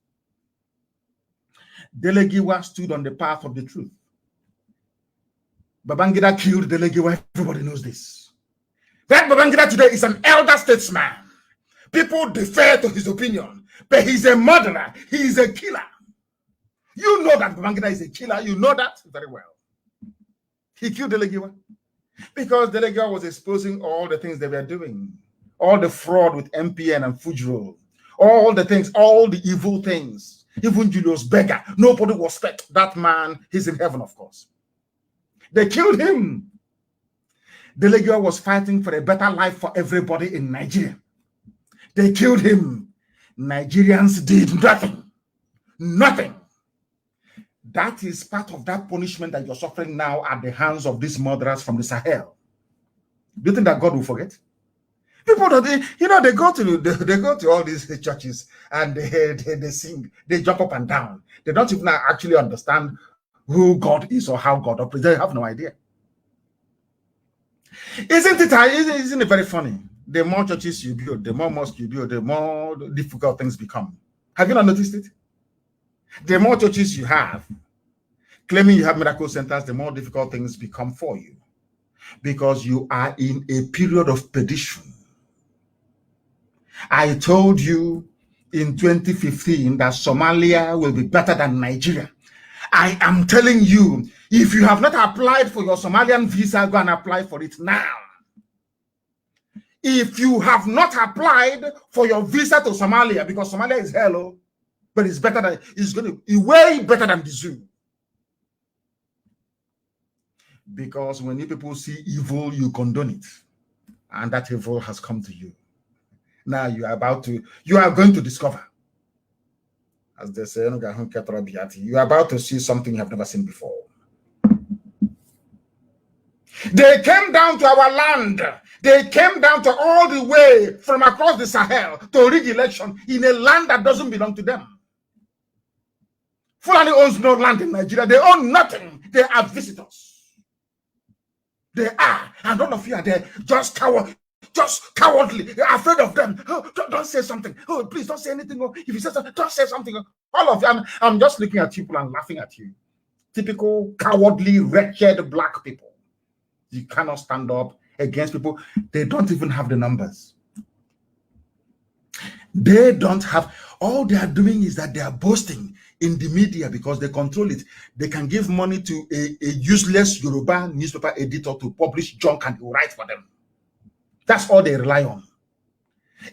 Delegiwa stood on the path of the truth. Babangida killed Delegiwa. Everybody knows this. That Babangida today is an elder statesman. People defer to his opinion, but he's a murderer. He is a killer. You know that Babangida is a killer. You know that very well. He killed Delegiwa because Delegiwa was exposing all the things they were doing, all the fraud with MPN and Fujro, all the things, all the evil things. Even Julius Berger, nobody was spared. That man, he's in heaven, of course. They killed him. Delegiwa was fighting for a better life for everybody in Nigeria. They killed him. Nigerians did nothing. Nothing. That is part of that punishment that you're suffering now at the hands of these murderers from the Sahel. Do you think that God will forget? People don't, they go to all these churches and they sing, they jump up and down. They don't even actually understand who God is or how God operates. They have no idea. Isn't it very funny? The more churches you build, the more mosques you build, the more difficult things become. Have you not noticed it? The more churches you have, claiming you have miracle centers, the more difficult things become for you. Because you are in a period of perdition. I told you in 2015 that Somalia will be better than Nigeria. I am telling you, if you have not applied for your Somalian visa, go and apply for it now. If you have not applied for your visa to Somalia, because Somalia is hello, but it's better than, it's going to be way better than the zoo. Because when you people see evil, you condone it. And that evil has come to you. Now you are going to discover, as they say, you are about to see something you have never seen before. They came down to our land. They came down to all the way from across the Sahel to rig election in a land that doesn't belong to them. Fulani owns no land in Nigeria. They own nothing. They are visitors. They are. And all of you are there just cowardly, afraid of them. Oh, don't say something. Oh, please don't say anything. Oh, if you say something, don't say something. All of you, I'm just looking at people and laughing at you. Typical cowardly, wretched black people. You cannot stand up against people. They don't even have the numbers. They don't have. All they are doing is that they are boasting in the media because they control it. They can give money to a useless Yoruba newspaper editor to publish junk and he will write for them. That's all they rely on.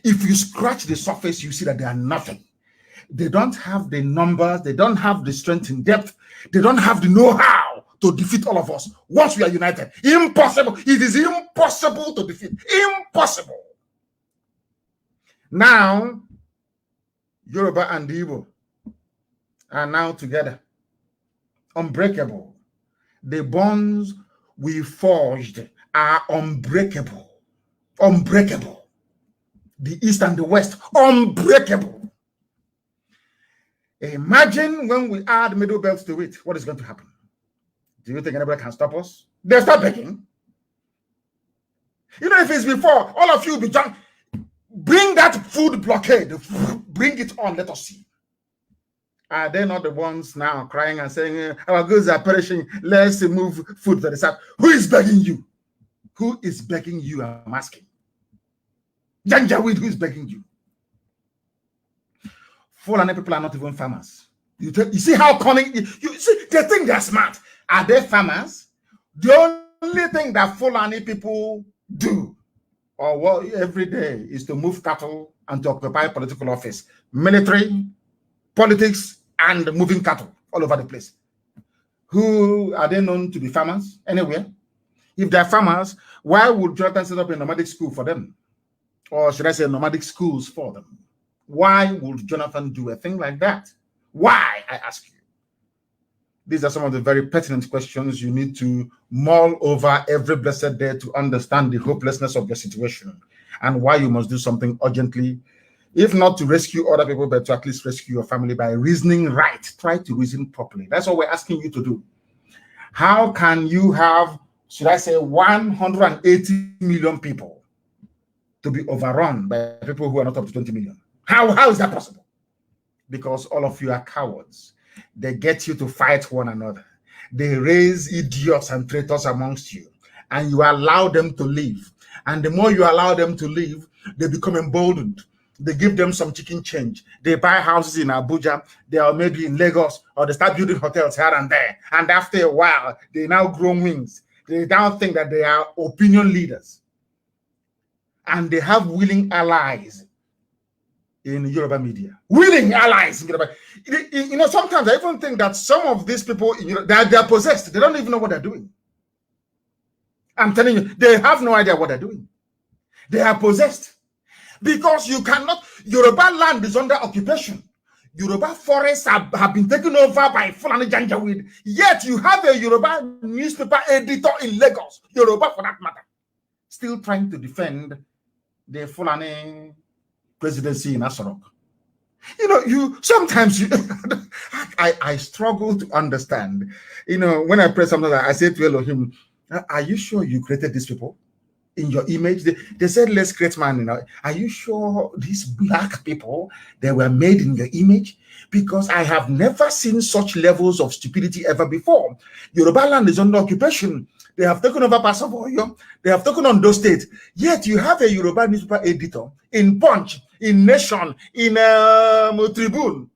If you scratch the surface, you see that they are nothing. They don't have the numbers. They don't have the strength in depth. They don't have the know-how to defeat all of us once we are united. Impossible. It is impossible to defeat. Impossible. Now, Yoruba and Igbo are now together. Unbreakable. The bonds we forged are unbreakable. Unbreakable. The East and the West, unbreakable. Imagine when we add Middle Belt to it, what is going to happen? Do you think anybody can stop us? They'll start begging. You know, if it's before, all of you will be drunk. Bring that food blockade. Bring it on, let us see. Are they not the ones now crying and saying, our goods are perishing, let's move food to the south? Who is begging you? Who is begging you, I'm asking? Janjaweed, who is begging you? Fulani people are not even farmers. You see how cunning, you see, they think they're smart. Are they farmers? The only thing that Fulani people do, or what every day, is to move cattle and to occupy political office, military, politics, and moving cattle all over the place. Who are they known to be farmers anywhere? If they're farmers, why would Jonathan set up a nomadic school for them? Or should I say nomadic schools for them? Why would Jonathan do a thing like that? Why, I ask you? These are some of the very pertinent questions you need to mull over every blessed day to understand the hopelessness of your situation and why you must do something urgently, if not to rescue other people, but to at least rescue your family by reasoning right. Try to reason properly. That's what we're asking you to do. How can you have, should I say, 180 million people to be overrun by people who are not up to 20 million? How is that possible? Because all of you are cowards. They get you to fight one another. They raise idiots and traitors amongst you, and you allow them to live. And the more you allow them to live, they become emboldened. They give them some chicken change. They buy houses in Abuja. They are maybe in Lagos, or they start building hotels here and there. And after a while, they now grow wings. They now think that they are opinion leaders. And they have willing allies in Yoruba media. Willing allies in Yoruba. You know, sometimes I even think that some of these people, they're possessed. They don't even know what they're doing. I'm telling you, they have no idea what they're doing. They are possessed. Because you cannot, Yoruba land is under occupation. Yoruba forests have been taken over by Fulani Janjaweed. Yet you have a Yoruba newspaper editor in Lagos, Yoruba for that matter, still trying to defend the Fulani presidency in Asorok. You know, sometimes I struggle to understand. You know, when I pray something, I say to Elohim, are you sure you created these people in your image? They said, let's create man. You know, are you sure these black people, they were made in your image? Because I have never seen such levels of stupidity ever before. Yoruba land is under occupation. They have taken over parts of Oyo. They have taken on those states. Yet you have a Yoruba newspaper editor in Punch, in Nation, in Tribune,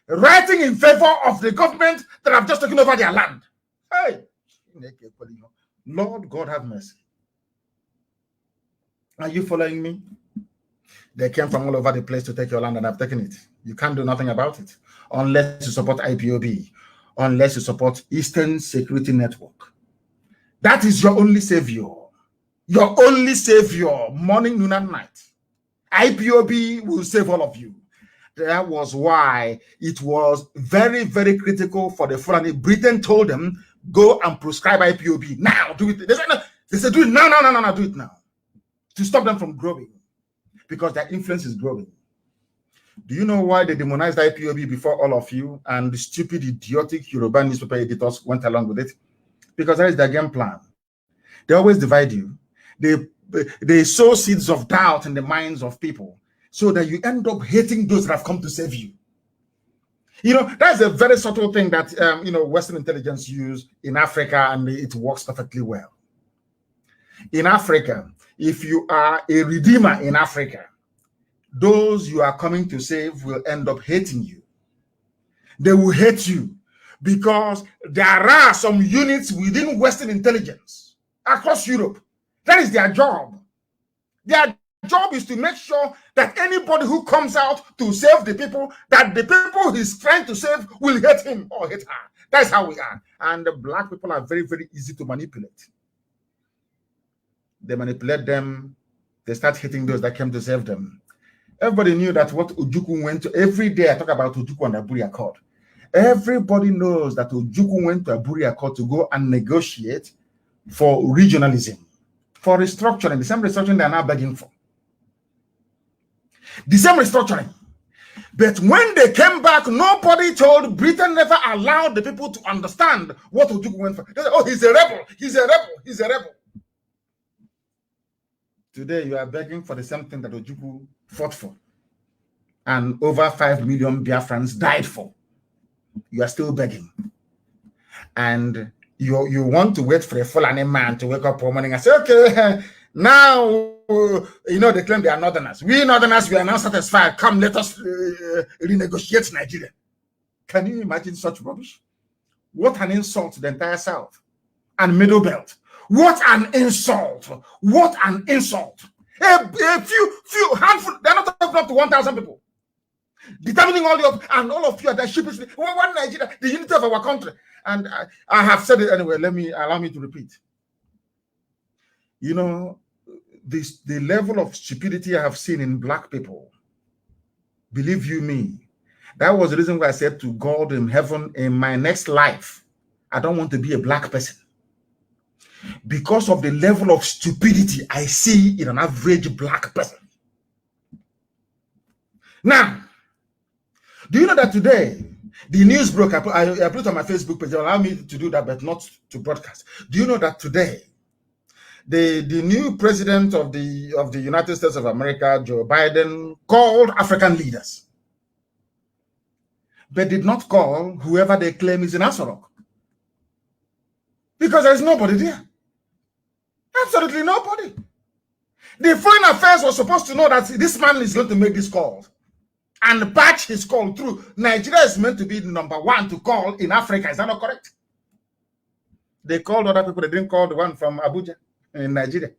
writing in favor of the government that have just taken over their land. Hey, Lord God have mercy. Are you following me? They came from all over the place to take your land and have taken it. You can't do nothing about it unless you support IPOB, unless you support Eastern Security Network. That is your only savior. Your only savior, morning, noon, and night. IPOB will save all of you. That was why it was very, very critical for the Fulani. Britain told them, go and prescribe IPOB now. Do it. They said, do it now, do it now. To stop them from growing. Because their influence is growing. Do you know why they demonized IPOB before all of you and the stupid, idiotic Yoruba newspaper editors went along with it? Because that is their game plan. They always divide you. They sow seeds of doubt in the minds of people so that you end up hating those that have come to save you. You know, that's a very subtle thing that, Western intelligence use in Africa, and it works perfectly well. In Africa, if you are a redeemer in Africa, those you are coming to save will end up hating you. They will hate you because there are some units within Western intelligence across Europe. That is their job. Their job is to make sure that anybody who comes out to save the people, that the people he's trying to save will hate him or hate her. That's how we are. And the black people are very, very easy to manipulate. They manipulate them. They start hitting those that came to save them. Everybody knew that what Ojukwu went to. Every day I talk about Ojukwu and Aburi Accord. Everybody knows that Ojukwu went to Aburi Accord to go and negotiate for regionalism, for restructuring, the same restructuring they are now begging for. The same restructuring. But when they came back, nobody told, Britain never allowed the people to understand what Ojukwu went for. They said, oh, he's a rebel, he's a rebel, he's a rebel. Today, you are begging for the same thing that Ojukwu fought for. And over 5 million Biafrans died for. You are still begging. And you want to wait for a Fulani man to wake up one morning and say, okay, now, they claim they are Northerners. We Northerners, we are now satisfied. Come, let us renegotiate Nigeria. Can you imagine such rubbish? What an insult to the entire South. and middle belt. What an insult. What an insult. A few handful, they're not up to 1,000 people. Determining all your, and all of you are the sheepishly, one Nigeria, the unity of our country. And I have said it anyway, allow me to repeat. You know, the level of stupidity I have seen in black people, believe you me, that was the reason why I said to God in heaven, in my next life, I don't want to be a black person. Because of the level of stupidity I see in an average black person. Now, do you know that today, the news broke, I put it on my Facebook page, allow me to do that, but not to broadcast. Do you know that today, the new president of the United States of America, Joe Biden, called African leaders, but did not call whoever they claim is in Asarok? Because there's nobody there. Absolutely nobody. The Foreign Affairs was supposed to know that this man is going to make this call and patch his call through. Nigeria is meant to be the #1 to call in Africa. Is that not correct? They called other people. They didn't call the one from Abuja in Nigeria.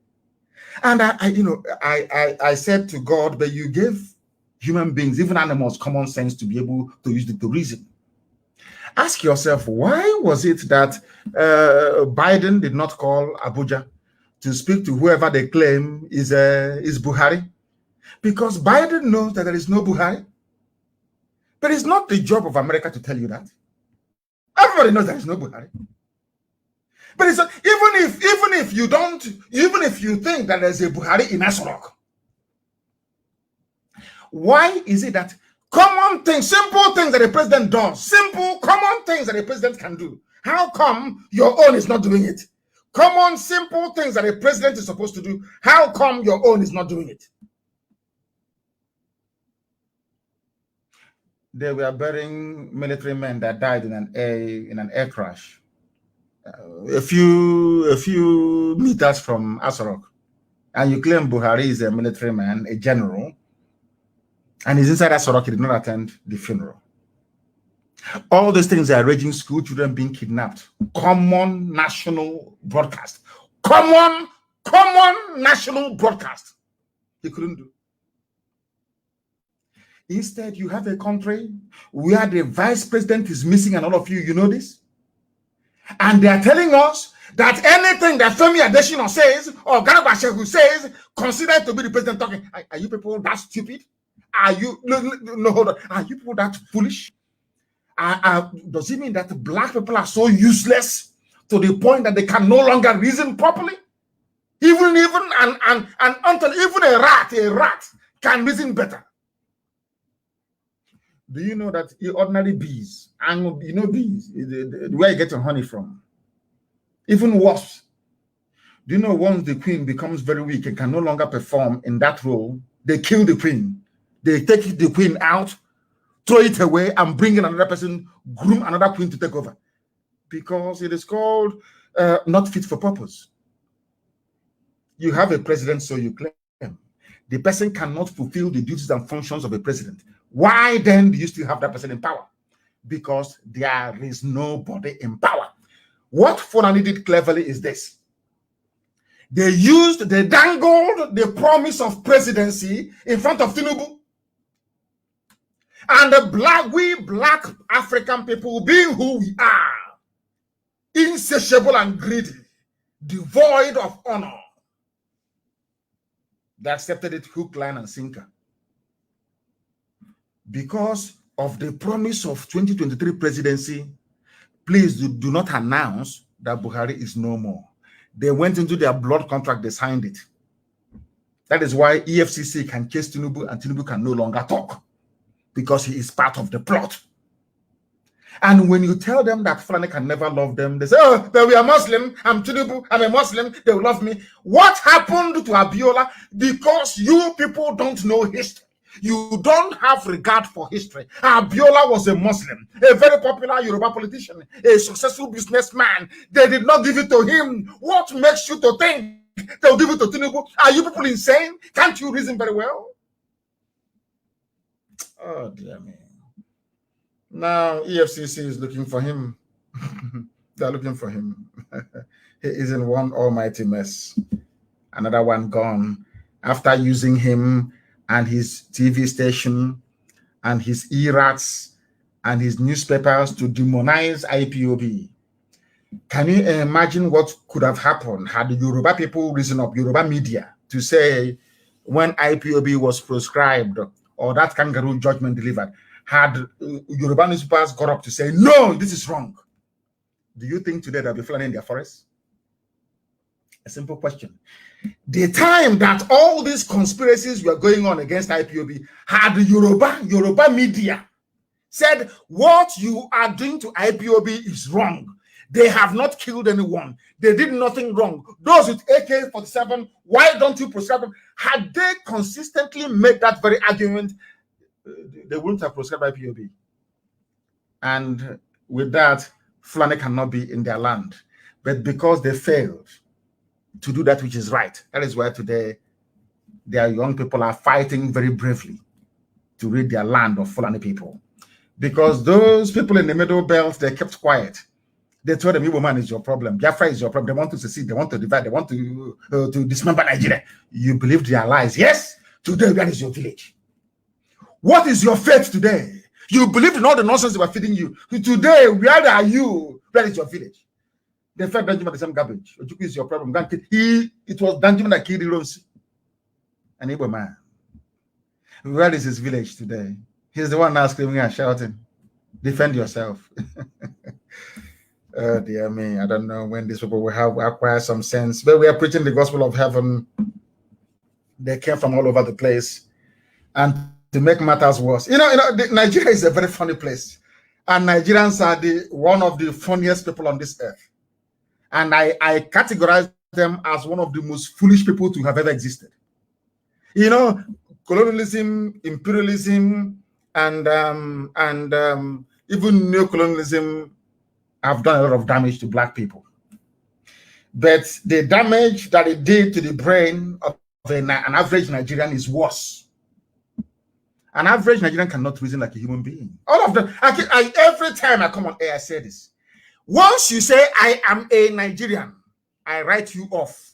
And I said to God, but you gave human beings, even animals, common sense to be able to use it to reason. Ask yourself, why was it that Biden did not call Abuja to speak to whoever they claim is Buhari? Because Biden knows that there is no Buhari. But it's not the job of America to tell you that. Everybody knows there is no Buhari. But it's even if you think that there's a Buhari in Asarok, why is it that common things, simple things that the president does, simple, common things that the president can do, how come your own is not doing it? Common, simple things that a president is supposed to do, how come your own is not doing it? They were burying military men that died in an air crash a few meters from Asarok, and you claim Buhari is a military man, a general, and he's inside Asarok. He did not attend the funeral. All these things are raging, school children being kidnapped. Common national broadcast. Common national broadcast. He couldn't do. Instead, you have a country where the vice president is missing, and all of you know this. And they are telling us that anything that Femi Adesina says or Garba Shehu says, considered to be the president talking. Are you people that stupid? Are you no hold on? Are you people that foolish? Does it mean that black people are so useless to the point that they can no longer reason properly? Even until even a rat can reason better. Do you know that ordinary bees, and you know bees, where you get your honey from? Even worse, do you know once the queen becomes very weak and can no longer perform in that role, they kill the queen. They take the queen out, throw it away, and bring in another person, groom another queen to take over. Because it is called not fit for purpose. You have a president, so you claim. The person cannot fulfill the duties and functions of a president. Why then do you still have that person in power? Because there is nobody in power. What Fulani did cleverly is this. They dangled the promise of presidency in front of Tinubu. And we black African people, being who we are, insatiable and greedy, devoid of honor, they accepted it hook, line, and sinker. Because of the promise of 2023 presidency, please do not announce that Buhari is no more. They went into their blood contract, they signed it. That is why EFCC can chase Tinubu and Tinubu can no longer talk, because he is part of the plot. And when you tell them that Fulani can never love them, they say, oh, but we are Muslim, I'm Tinubu, I'm a Muslim, they will love me. What happened to Abiola? Because you people don't know history. You don't have regard for history. Abiola was a Muslim, a very popular Yoruba politician, a successful businessman. They did not give it to him. What makes you to think they'll give it to Tinubu? Are you people insane? Can't you reason very well? Oh, dear me. Now, EFCC is looking for him. They're looking for him. He is in one almighty mess. Another one gone after using him and his TV station and his e-rats and his newspapers to demonize IPOB. Can you imagine what could have happened had the Yoruba people risen up, Yoruba media, to say when IPOB was proscribed or that kangaroo judgment delivered, had Yoruba newspapers got up to say, no, this is wrong? Do you think today they'll be flying in their forests? A simple question. The time that all these conspiracies were going on against IPOB, had the Yoruba media said, what you are doing to IPOB is wrong. They have not killed anyone. They did nothing wrong. Those with AK-47, why don't you proscribe them? Had they consistently made that very argument, they wouldn't have proscribed IPOB. And with that, Fulani cannot be in their land. But because they failed to do that which is right, that is why today their young people are fighting very bravely to rid their land of Fulani people. Because those people in the middle belt, they kept quiet. They told them, Igbo man is your problem. Biafra is your problem. They want to secede. They want to divide. They want to dismember Nigeria. You believed their lies. Yes, today that is your village. What is your faith today? You believed in all the nonsense they were feeding you. Today, where are you? Where is your village? They fed Danjuma the same garbage. Ojuku is your problem. It was Danjuma that killed Ironsi. An Igbo man. Where is his village today? He's the one now screaming and shouting. Defend yourself. Oh, dear me. I don't know when these people will acquire some sense. But we are preaching the gospel of heaven. They came from all over the place. And to make matters worse, Nigeria is a very funny place. And Nigerians are one of the funniest people on this earth. And I categorize them as one of the most foolish people to have ever existed. Colonialism, imperialism, and even neocolonialism have done a lot of damage to Black people. But the damage that it did to the brain of an average Nigerian is worse. An average Nigerian cannot reason like a human being. All of them. Every time I come on air, I say this. Once you say, I am a Nigerian, I write you off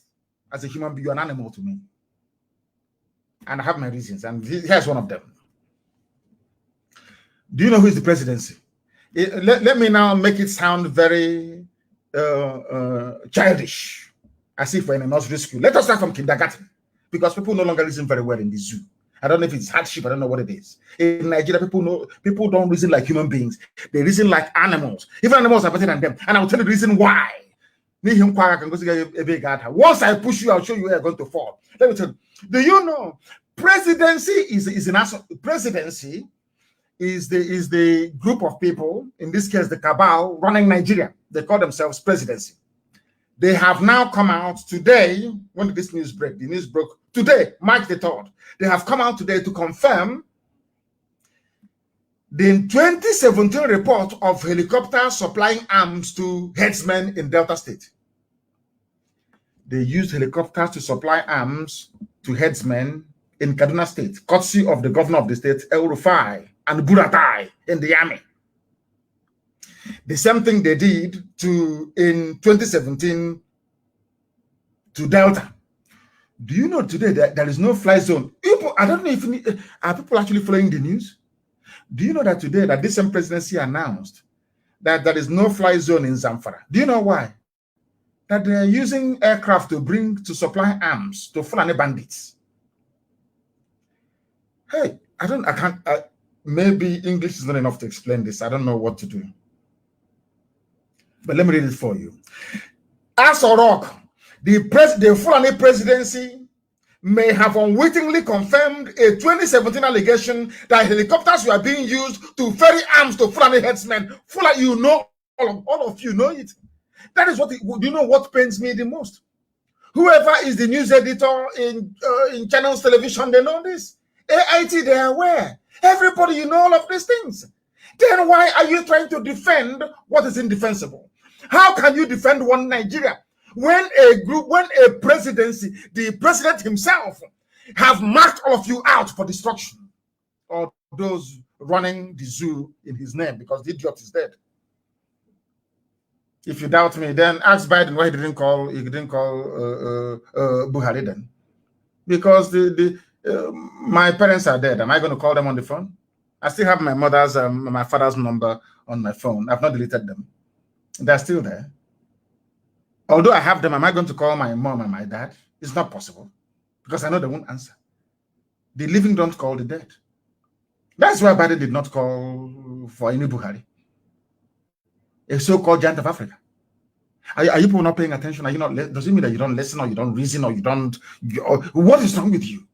as a human being. You're an animal to me. And I have my reasons. And here's one of them. Do you know who is the presidency? Let me now make it sound very childish, as if we're in a nursery school. Let us start from kindergarten, because people no longer reason very well in the zoo. I don't know if it's hardship. I don't know what it is. In Nigeria, people don't reason like human beings. They reason like animals. Even animals are better than them. And I'll tell you the reason why. Once I push you, I'll show you where you're going to fall. Let me tell you. Do you know presidency is an presidency is the group of people, in this case the cabal, running Nigeria. They call themselves presidency. They have now come out today. When did this news break? The news broke today, March the 3rd. They have come out today to confirm the 2017 report of helicopters supplying arms to headsmen in Delta State. They used helicopters to supply arms to headsmen in Kaduna State, courtesy of the governor of the state, El Rufai, and Buratai in the army. The same thing they did in 2017 to Delta. Do you know today that there is no fly zone? I don't know if are people actually following the news. Do you know that today that this same presidency announced that there is no fly zone in Zamfara? Do you know why? That they are using aircraft to supply arms to Fulani bandits. Hey, maybe English is not enough to explain this. I don't know what to do. But let me read it for you. As a rock, the Fulani presidency may have unwittingly confirmed a 2017 allegation that helicopters were being used to ferry arms to Fulani headsmen. Fulani, all of you know it. That is you know what pains me the most? Whoever is the news editor in channels television, they know this. AIT, they are aware. Everybody, you know all of these things. Then why are you trying to defend what is indefensible? How can you defend one Nigeria when a presidency, the president himself, have marked all of you out for destruction, or those running the zoo in his name because the idiot is dead? If you doubt me, then ask Biden why he didn't call Buhari then. Because my parents are dead. Am I going to call them on the phone? I still have my mother's, my father's number on my phone. I've not deleted them. They're still there. Although I have them, am I going to call my mom and my dad? It's not possible because I know they won't answer. The living don't call the dead. That's why Biden did not call for any Buhari, a so-called giant of Africa. Are you people not paying attention? Are you not? Does it mean that you don't listen or you don't reason or you don't? What is wrong with you?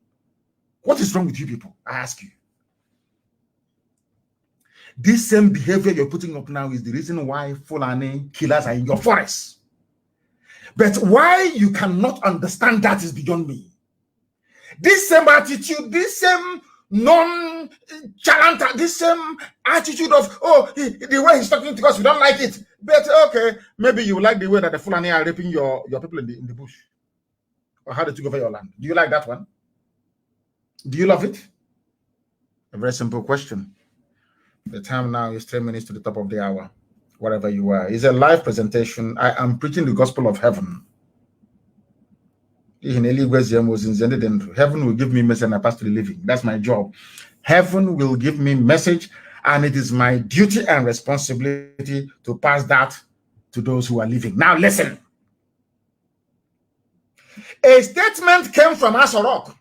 What is wrong with you people? I ask you. This same behavior you're putting up now is the reason why Fulani killers are in your forests. But why you cannot understand that is beyond me. This same attitude, this same non-chalant, this same attitude of, oh, the way he's talking to us, we don't like it. But okay, maybe you like the way that the Fulani are raping your people in the bush. Or how they took over your land. Do you like that one? Do you love it? A very simple question. The time now is 10 minutes to the top of the hour. Wherever you are. It's a live presentation. I am preaching the gospel of heaven. Heaven will give me message and I pass to the living. That's my job. Heaven will give me message, and it is my duty and responsibility to pass that to those who are living. Now listen. A statement came from Asorok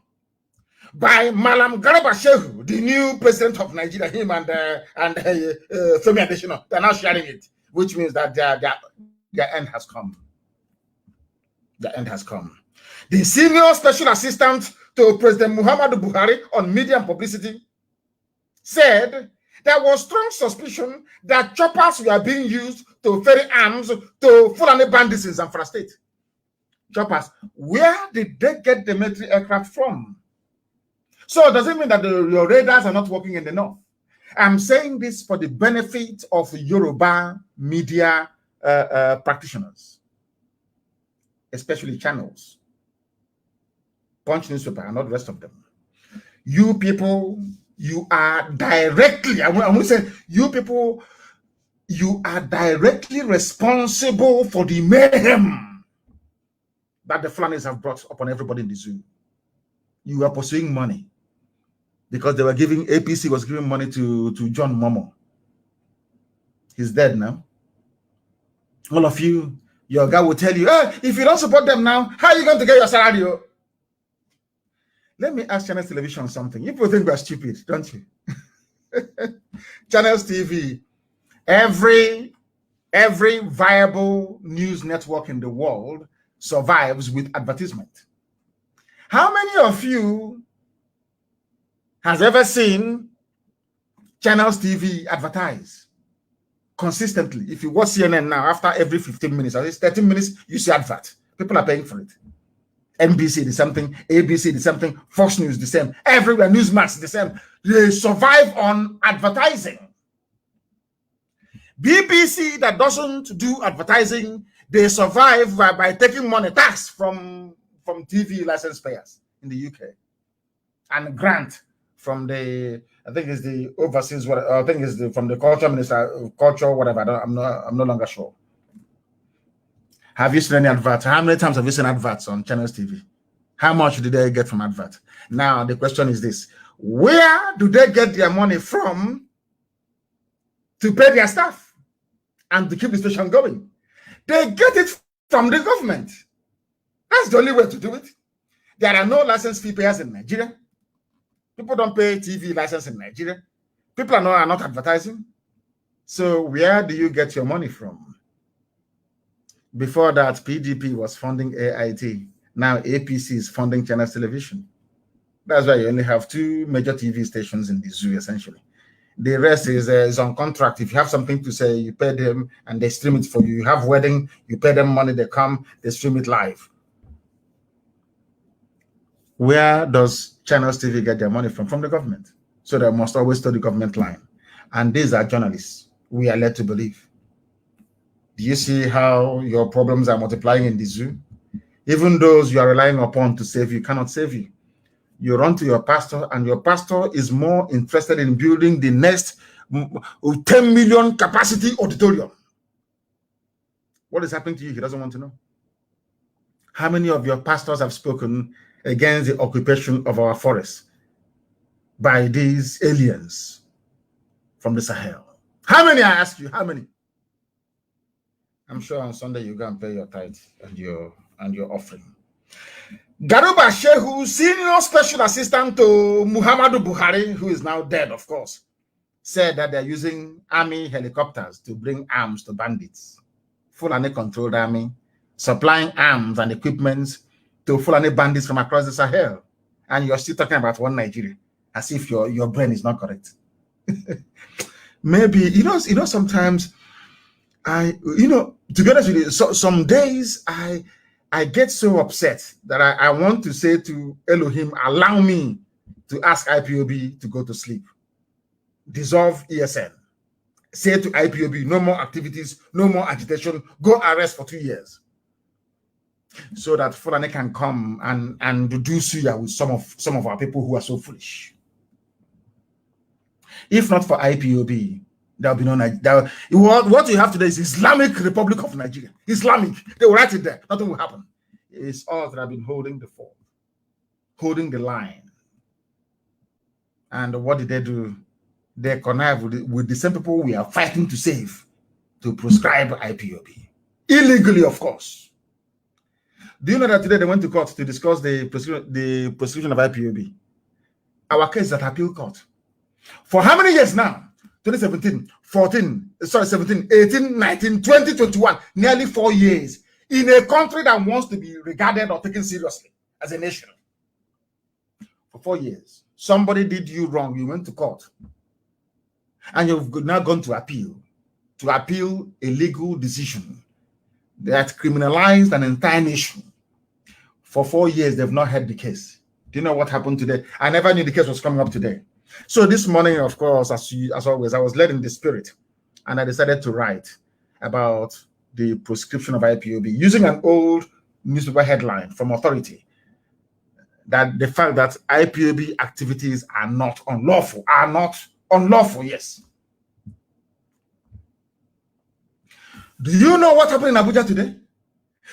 by Malam Garba Shehu, the new president of Nigeria, him and Femi Adesina. They're now sharing it, which means that their end has come. The end has come. The senior special assistant to President Muhammadu Buhari on media and publicity said there was strong suspicion that choppers were being used to ferry arms to Fulani bandits in Zamfara State. Choppers. Where did they get the military aircraft from? So does it mean that your radars are not working in the north? I'm saying this for the benefit of Yoruba media practitioners, especially channels, Punch newspaper, and not the rest of them. You people, you are directly, I want to say, you people, you are directly responsible for the mayhem that the Fulanis have brought upon everybody in the zoo. You are pursuing money. Because they were giving, APC was giving money to John Momo. He's dead now. All of you, your guy will tell you, hey, if you don't support them now, how are you going to get your salary? Let me ask Channels Television something. You people think we're stupid, don't you? Channels TV, every viable news network in the world survives with advertisement. How many of you has ever seen Channels TV advertise consistently? If you watch CNN now, after every 15 minutes, at least 13 minutes, you see advert. People are paying for it. NBC the same thing, ABC the same thing, Fox News the same, everywhere, Newsmax the same. They survive on advertising. BBC that doesn't do advertising, they survive by taking money tax from TV license payers in the UK and grant from the, I think it's the overseas, I think it's from the culture minister, culture, whatever. I'm no longer sure. Have you seen any adverts? How many times have you seen adverts on Channels TV? How much did they get from adverts? Now the question is this: where do they get their money from to pay their staff and to keep the station going? They get it from the government. That's the only way to do it. There are no license fee payers in Nigeria. People don't pay TV license in Nigeria. People are not advertising. So where do you get your money from? Before that, PDP was funding AIT. Now APC is funding Channels Television. That's why you only have 2 major TV stations in the zoo, essentially. The rest is on contract. If you have something to say, you pay them and they stream it for you. You have wedding, you pay them money, they come, they stream it live. Where does Channels TV get their money from? From the government. So they must always toe the government line. And these are journalists. We are led to believe. Do you see how your problems are multiplying in the zoo? Even those you are relying upon to save you cannot save you. You run to your pastor, and your pastor is more interested in building the next 10 million capacity auditorium What is happening to you? He doesn't want to know. How many of your pastors have spoken against the occupation of our forests by these aliens from the Sahel? How many, I ask you, how many? I'm sure on Sunday you go and pay your tithe and your offering. Garuba Shehu, senior special assistant to Muhammadu Buhari, who is now dead, of course, said that they're using army helicopters to bring arms to bandits. Fulani controlled army, supplying arms and equipment to Fulani bandits from across the Sahel. And you're still talking about one Nigeria, as if your brain is not correct. Maybe, you know, sometimes to be honest with you, some days I get so upset that I want to say to Elohim, allow me to ask IPOB to go to sleep. Dissolve ESN. Say to IPOB, no more activities, no more agitation, go arrest for 2 years. So that Fulani can come and do suya with some of our people who are so foolish. If not for IPOB, there will be no Nigeria. What you have today is Islamic Republic of Nigeria. Islamic. They will write it there. Nothing will happen. It's us that have been holding the fort, holding the line. And what did they do? They connive with the same people we are fighting to save, to prescribe IPOB. Illegally, of course. Do you know that today they went to court to discuss the prescription of IPOB? Our case is at appeal court. For how many years now? 2017, 17, 18, 19, 20, 21, nearly 4 years in a country that wants to be regarded or taken seriously as a nation. For 4 years, somebody did you wrong, you went to court, and you've now gone to appeal a legal decision that criminalized an entire nation. For 4 years, they've not had the case. Do you know what happened today? I never knew the case was coming up today. So this morning, of course, as always, I was led in the spirit, and I decided to write about the prescription of IPOB using an old newspaper headline from Authority, that the fact that IPOB activities are not unlawful, yes. Do you know what happened in Abuja today?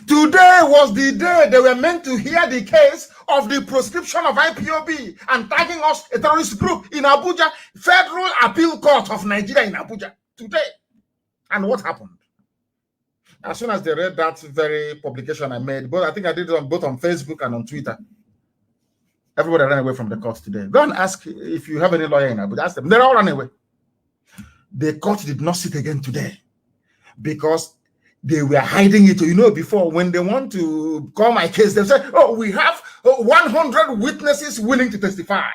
Today was the day they were meant to hear the case of the prescription of IPOB and tagging us a terrorist group in Abuja, Federal Appeal Court of Nigeria in Abuja today. And what happened? As soon as they read that very publication I made, but I think I did it both on Facebook and on Twitter, everybody ran away from the court today. Go and ask if you have any lawyer in Abuja. Ask them. They all ran away. The court did not sit again today because they were hiding it. You know, before, when they want to call my case, they say, oh, we have 100 witnesses willing to testify.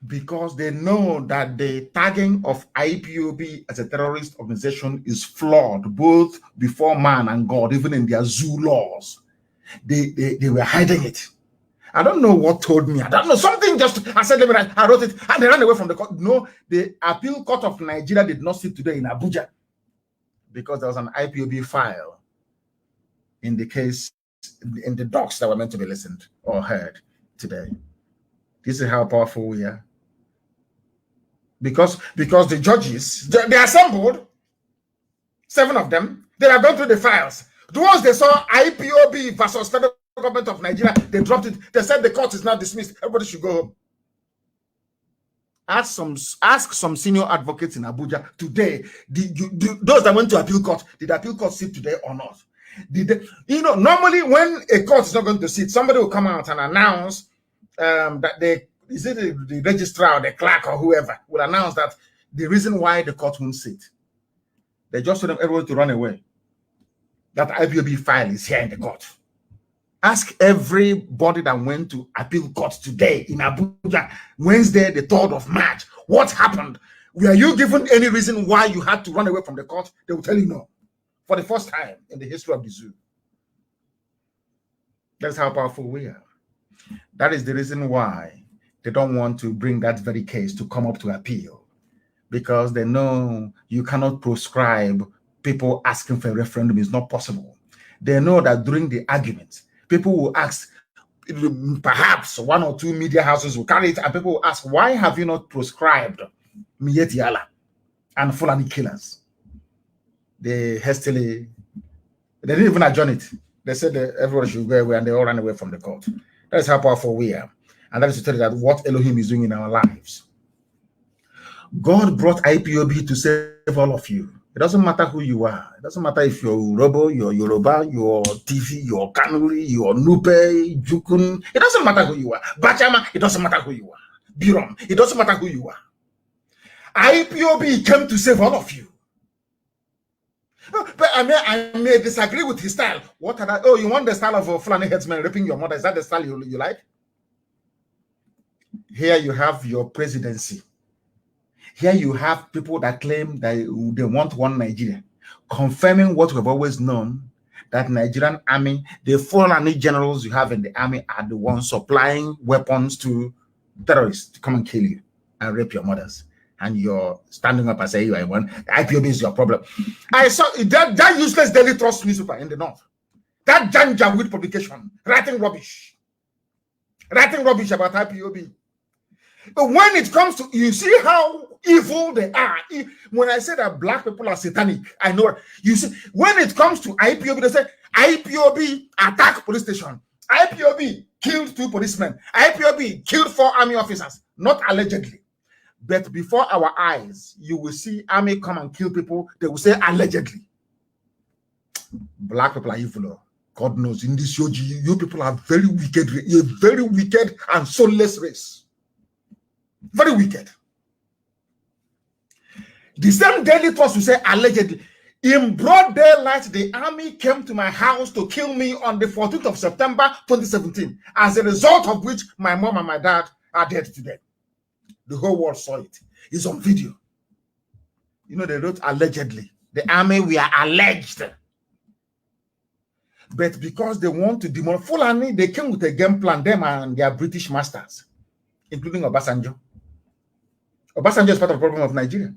Because they know that the tagging of IPOB as a terrorist organization is flawed, both before man and God, even in their zoo laws. They were hiding it. I don't know what told me. I don't know. Something just, I said, let me write. I wrote it, and they ran away from the court. No, the Appeal Court of Nigeria did not sit today in Abuja, because there was an IPOB file in the case, in the docs that were meant to be listened or heard today. This is how powerful we are. Because the judges, they assembled, 7 of them, they have gone through the files. Once they saw IPOB versus Federal Government of Nigeria, they dropped it. They said the court is now dismissed. Everybody should go home. Ask some senior advocates in Abuja today. Those that went to appeal court, did appeal court sit today or not? Normally when a court is not going to sit, somebody will come out and announce that the registrar or the clerk or whoever will announce that the reason why the court won't sit. They just told everyone to run away. That IPOB file is here in the court. Ask everybody that went to appeal court today in Abuja, Wednesday, the 3rd of March. What happened? Were you given any reason why you had to run away from the court? They will tell you no. For the first time in the history of the zoo. That's how powerful we are. That is the reason why they don't want to bring that very case to come up to appeal. Because they know you cannot prescribe people asking for a referendum. Is not possible. They know that during the argument, people will ask, perhaps 1 or 2 media houses will carry it, and people will ask, why have you not proscribed Miyetti Allah and Fulani killers? they hastily, they didn't even adjourn it. They said that everyone should go away, and they all ran away from the court. That is how powerful we are. And that is to tell you that what Elohim is doing in our lives. God brought IPOB to save all of you. It doesn't matter who you are. It doesn't matter if you're Urobo, you're Yoruba, you're TV, you're Kanuri, you're Nupe, Jukun. It doesn't matter who you are. Bachama, it doesn't matter who you are. Birom, it doesn't matter who you are. IPOB came to save all of you. But I may disagree with his style. What are that? Oh, you want the style of a Fulani headsman raping your mother? Is that the style you like? Here you have your presidency. Here you have people that claim that they want one Nigeria, confirming what we've always known, that Nigerian army, the Fulani generals you have in the army are the ones supplying weapons to terrorists to come and kill you and rape your mothers. And you're standing up and saying you are one. IPOB is your problem. I saw that useless Daily Trust newspaper in the north, that Janjaweed publication, writing rubbish about IPOB. But when it comes to, you see how evil they are. When I say that black people are satanic, I know. You see, when it comes to IPOB, they say IPOB attacked police station. IPOB killed 2 policemen. IPOB killed 4 army officers, not allegedly. But before our eyes, you will see army come and kill people. They will say allegedly. Black people are evil. God knows in this OG, you people are very wicked, a very wicked and soulless race. Very wicked. The same Daily Trust will say allegedly. In broad daylight, the army came to my house to kill me on the 14th of September 2017, as a result of which my mom and my dad are dead today. The whole world saw it. It's on video. You know, they wrote allegedly. The army, we are alleged. But because they want to demolish Fulani, they came with a game plan, them and their British masters, including Obasanjo. Obasanjo is part of the problem of Nigeria.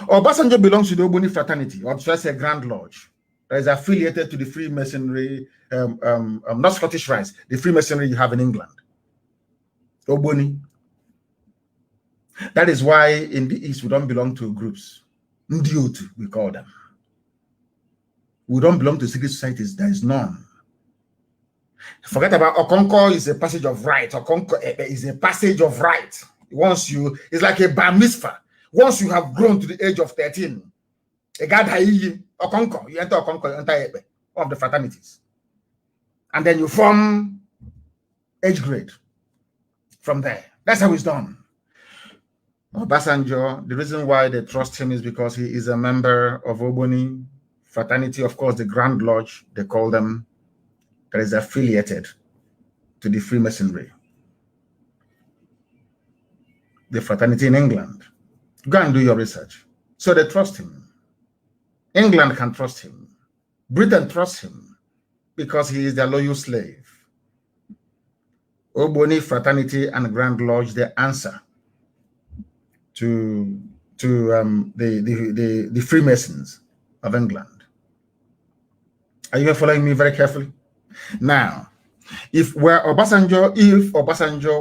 Obasanjo belongs to the Ogboni fraternity, or should I say Grand Lodge, that is affiliated to the Freemasonry, not Scottish Rites, the Freemasonry you have in England. Ogboni. That is why in the East we don't belong to groups. Ndiotu, we call them. We don't belong to secret societies. There is none. Forget about Okonko is a passage of right. Okonko is a passage of right. Once you, it's like a bar mitzvah. Once you have grown to the age of 13, a God Okonko, you enter Okonko, you enter Ebe, one of the fraternities. And then you form age grade from there. That's how it's done. Obasanjo, the reason why they trust him is because he is a member of Ogboni fraternity, of course, the Grand Lodge, they call them, that is affiliated to the Freemasonry, the fraternity in England. Go and do your research. So they trust him. England can trust him. Britain trusts him because he is their loyal slave. Ogboni fraternity and Grand Lodge, they answer to the Freemasons of England. Are you following me very carefully? Now, if Obasanjo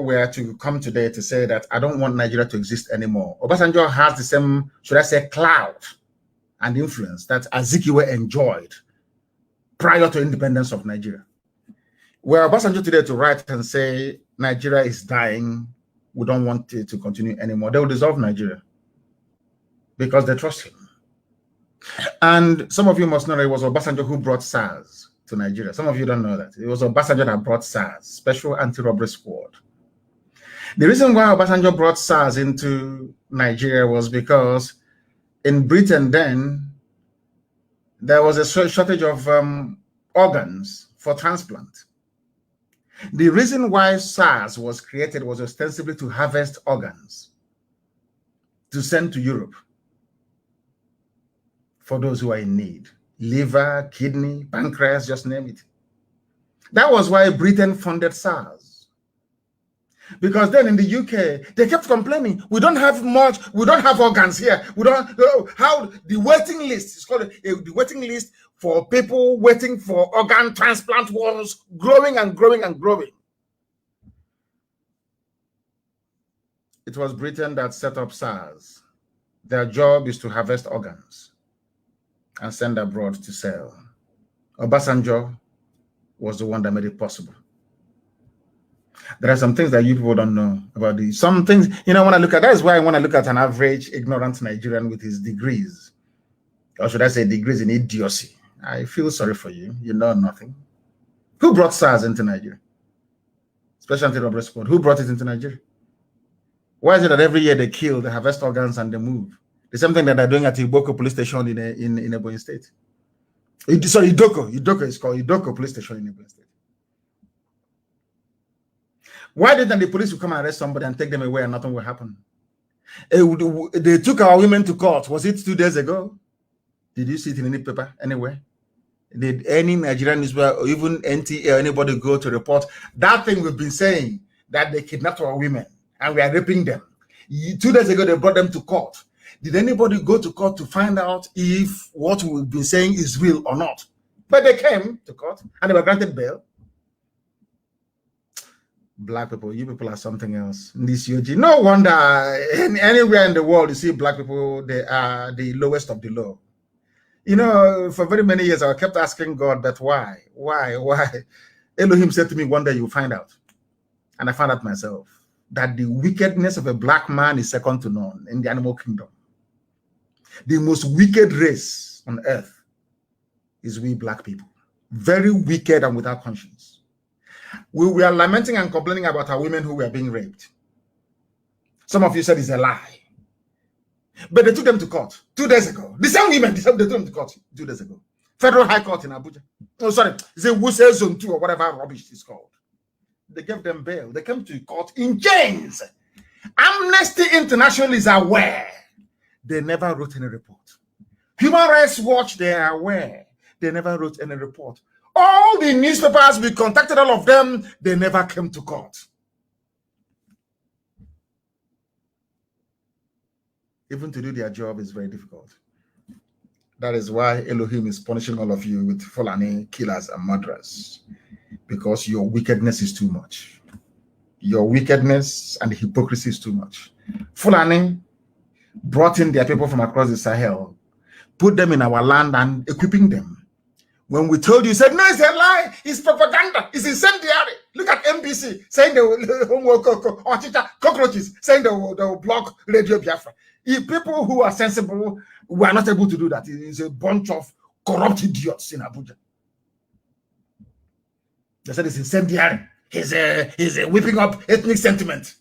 were to come today to say that I don't want Nigeria to exist anymore, Obasanjo has the same, should I say, clout and influence that Azikiwe enjoyed prior to independence of Nigeria. Were Obasanjo today to write and say Nigeria is dying, we don't want it to continue anymore, they will dissolve Nigeria because they trust him. And some of you must know that it was Obasanjo who brought SARS to Nigeria. Some of you don't know that. It was Obasanjo that brought SARS, Special Anti-Robbery Squad. The reason why Obasanjo brought SARS into Nigeria was because in Britain then, there was a shortage of organs for transplant. The reason why SARS was created was ostensibly to harvest organs to send to Europe for those who are in need. Liver, kidney, pancreas, just name it. That was why Britain funded SARS. Because then in the UK, they kept complaining, we don't have much, we don't have organs here. We don't know how the waiting list, it's called the waiting list for people waiting for organ transplant was growing and growing and growing. It was Britain that set up SARS. Their job is to harvest organs. and sent abroad to sell. Obasanjo was the one that made it possible. There are some things that you people don't know about these. Some things, when I look at, that's why when I look at an average ignorant Nigerian with his degrees, or should I say degrees in idiocy, I feel sorry for you. You know nothing. Who brought SARS into Nigeria? Special Anti-Robbery Squad. Who brought it into Nigeria? Why is it that every year they kill, they harvest organs, and they move? The same thing that they're doing at Iboko police station in Ebonyi State. Sorry, Idoko is called Idoko police station in Ebonyi State. Why didn't the police come and arrest somebody and take them away and nothing will happen? They took our women to court. Was it 2 days ago? Did you see it in any paper anywhere? Did any Nigerian newspaper or even NTA or anybody go to report that thing we've been saying, that they kidnapped our women and we are raping them? 2 days ago, they brought them to court. Did anybody go to court to find out if what we've been saying is real or not? But they came to court and they were granted bail. Black people, you people are something else. This UG. No wonder anywhere in the world you see black people, they are the lowest of the low. For very many years I kept asking God that why? Elohim said to me, one day you'll find out. And I found out myself that the wickedness of a black man is second to none in the animal kingdom. The most wicked race on earth is we black people. Very wicked and without conscience. We are lamenting and complaining about our women who were being raped. Some of you said it's a lie. But they took them to court 2 days ago. The same women, they took them to court 2 days ago. Federal High Court in Abuja. Oh, sorry. It's a Wuse Zone 2 or whatever rubbish it's called. They gave them bail. They came to court in chains. Amnesty International is aware. They never wrote any report. Human Rights Watch, they are aware. They never wrote any report. All the newspapers, we contacted all of them. They never came to court. Even to do their job is very difficult. That is why Elohim is punishing all of you with Fulani killers and murderers. Because your wickedness is too much. Your wickedness and hypocrisy is too much. Fulani brought in their people from across the Sahel, put them in our land and equipping them. When we told you, said, no, it's a lie, it's propaganda, it's incendiary. Look at NBC saying they will cockroaches, saying they will block Radio Biafra. If people who are sensible were not able to do that, it's a bunch of corrupt idiots in Abuja. They said it's incendiary. He's whipping up ethnic sentiment.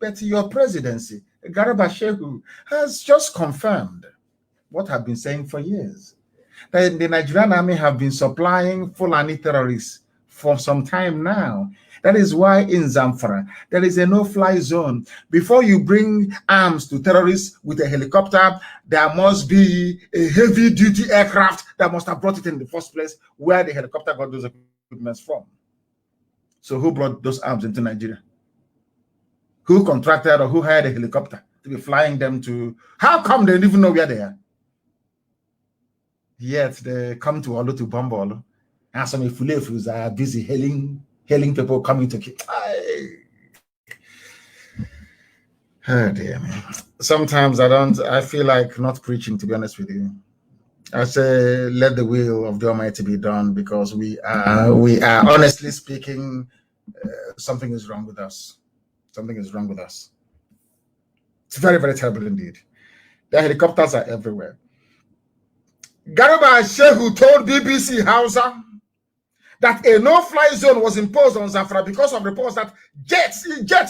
But your presidency, Garba Shehu, has just confirmed what I've been saying for years. That the Nigerian army have been supplying Fulani terrorists for some time now. That is why in Zamfara, there is a no-fly zone. Before you bring arms to terrorists with a helicopter, there must be a heavy-duty aircraft that must have brought it in the first place where the helicopter got those equipments from. So who brought those arms into Nigeria? Who contracted or who hired a helicopter to be flying them to? How come they don't even know where they are? Yet they come to Olu to bomb Olu. And some Ifulefus are busy hailing people coming to kill. Oh dear man. Sometimes I feel like not preaching, to be honest with you. I say, let the will of the Almighty be done, because we are honestly speaking, something is wrong with us. Something is wrong with us. It's very, very terrible indeed. The helicopters are everywhere. Garba Shehu told BBC Hausa that a no-fly zone was imposed on Zamfara because of reports that jets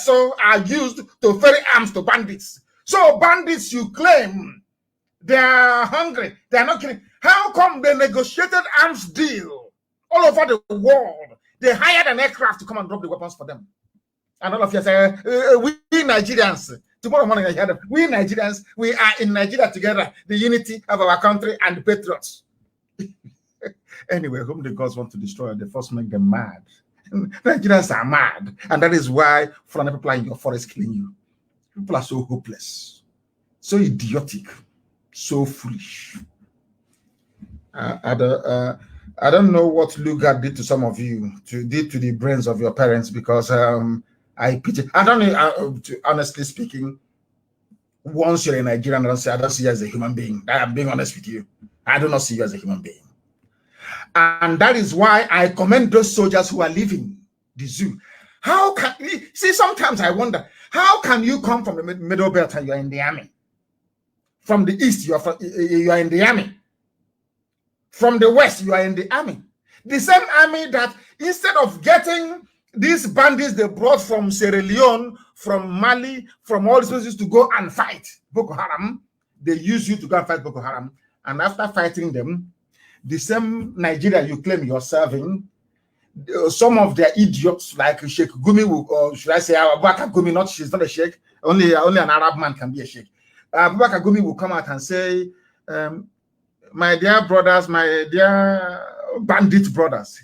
are used to ferry arms to bandits. So bandits, you claim, they are hungry. They are not kidding. How come they negotiated arms deal all over the world? They hired an aircraft to come and drop the weapons for them. And all of you say, we Nigerians, tomorrow morning I hear them, we Nigerians, we are in Nigeria together, the unity of our country and the patriots. Anyway, whom the gods want to destroy, they first make them mad. Nigerians are mad. And that is why Fulani people are in your forest killing you. People are so hopeless, so idiotic, so foolish. I don't know what Lugard did to some of you, did to the brains of your parents, because I pity. I don't know, honestly speaking, once you're a Nigerian, I don't see you as a human being. I'm being honest with you. I do not see you as a human being. And that is why I commend those soldiers who are leaving the zoo. How can you see? Sometimes I wonder, how can you come from the middle belt and you are in the army? From the east, you are in the army. From the west, you are in the army. The same army that instead of getting these bandits they brought from Sierra Leone, from Mali, from all these places to go and fight Boko Haram, they use you to go and fight Boko Haram. And after fighting them, the same Nigeria you claim you're serving, some of their idiots like Sheikh Gumi, or should I say Abubakar Gumi, not she's not a sheikh, only an Arab man can be a sheikh. Abubakar Gumi will come out and say, my dear brothers, my dear bandit brothers,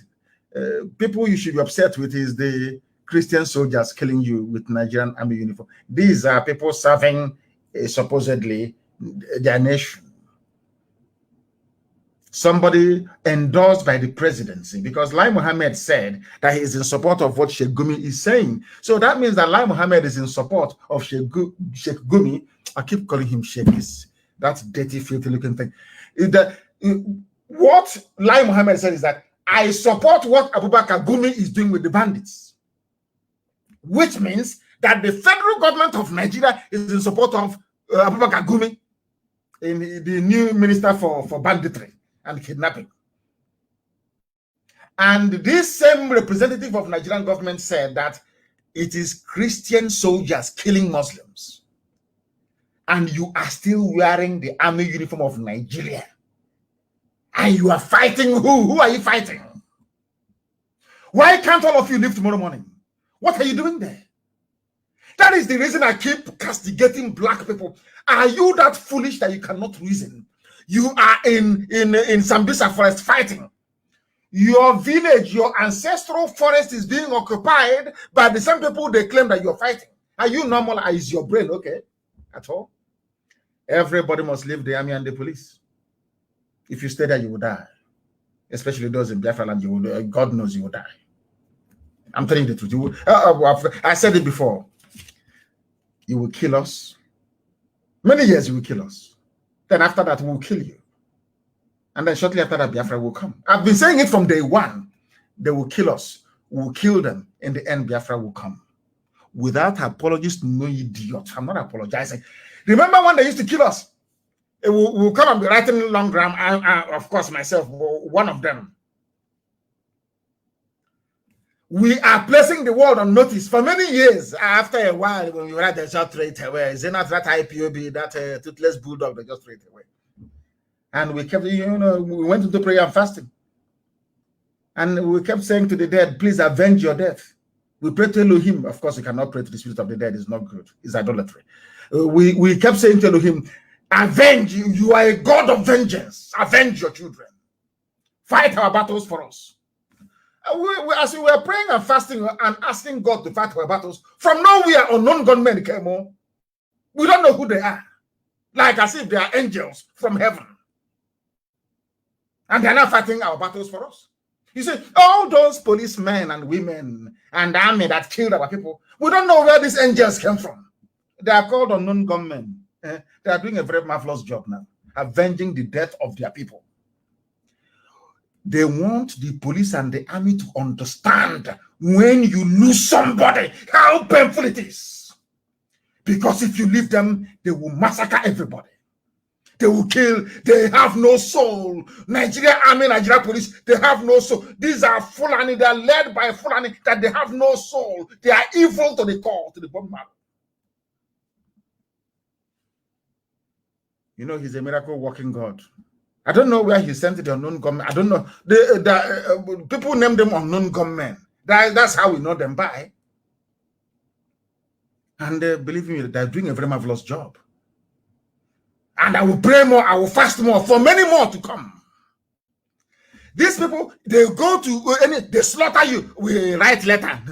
people you should be upset with is the Christian soldiers killing you with Nigerian army uniform. These are people serving supposedly their nation. Somebody endorsed by the presidency, because Lai Mohammed said that he is in support of what Sheikh Gumi is saying. So that means that Lai Mohammed is in support of Sheikh Gumi. I keep calling him Sheikh, that dirty, filthy looking thing. What Lai Mohammed said is that I support what Abubakar Gumi is doing with the bandits, which means that the federal government of Nigeria is in support of Abubakar Gumi, in the new minister for banditry and kidnapping. And this same representative of Nigerian government said that it is Christian soldiers killing Muslims, and you are still wearing the army uniform of Nigeria. And you are fighting who? Who are you fighting? Why can't all of you leave tomorrow morning? What are you doing there? That is the reason I keep castigating black people. Are you that foolish that you cannot reason? You are in Sambisa forest fighting. Your village, your ancestral forest is being occupied by the same people they claim that you're fighting. Are you normal? Is your brain okay at all? Everybody must leave the army and the police. If you stay there, you will die. Especially those in Biafra land, you will, God knows you will die. I'm telling you the truth. You will, I said it before. You will kill us. Many years you will kill us. Then after that, we will kill you. And then shortly after that, Biafra will come. I've been saying it from day one. They will kill us. We will kill them. In the end, Biafra will come. Without apologies, no idiot. I'm not apologizing. Remember when they used to kill us? We'll come and be writing long gram. Of course, myself, one of them. We are placing the world on notice for many years. After a while, when we write the short straight away, is it not that IPOB, that toothless bulldog, they just straight away? And we kept, we went into prayer and fasting. And we kept saying to the dead, please avenge your death. We pray to Elohim. Of course, we cannot pray to the spirit of the dead. It's not good. It's idolatry. We kept saying to Elohim, avenge, you are a God of vengeance. Avenge your children. Fight our battles for us. As we were praying and fasting and asking God to fight our battles, from nowhere unknown gunmen came on. We don't know who they are. Like as if they are angels from heaven. And they're not fighting our battles for us. You see, all those policemen and women and army that killed our people, we don't know where these angels came from. They are called unknown gunmen. They are doing a very marvelous job now, avenging the death of their people. They want the police and the army to understand when you lose somebody, how painful it is. Because if you leave them, they will massacre everybody. They will kill. They have no soul. Nigeria army, Nigeria police, they have no soul. These are Fulani. They are led by Fulani that they have no soul. They are evil to the core, to the bone marrow. You know, he's a miracle working God. I don't know where he sent the unknown gunmen. I don't know. People name them unknown gunmen. That's how we know them by. And believe me, they're doing a very marvelous job. And I will pray more, I will fast more, for many more to come. These people, they go to, they slaughter you. We write letter.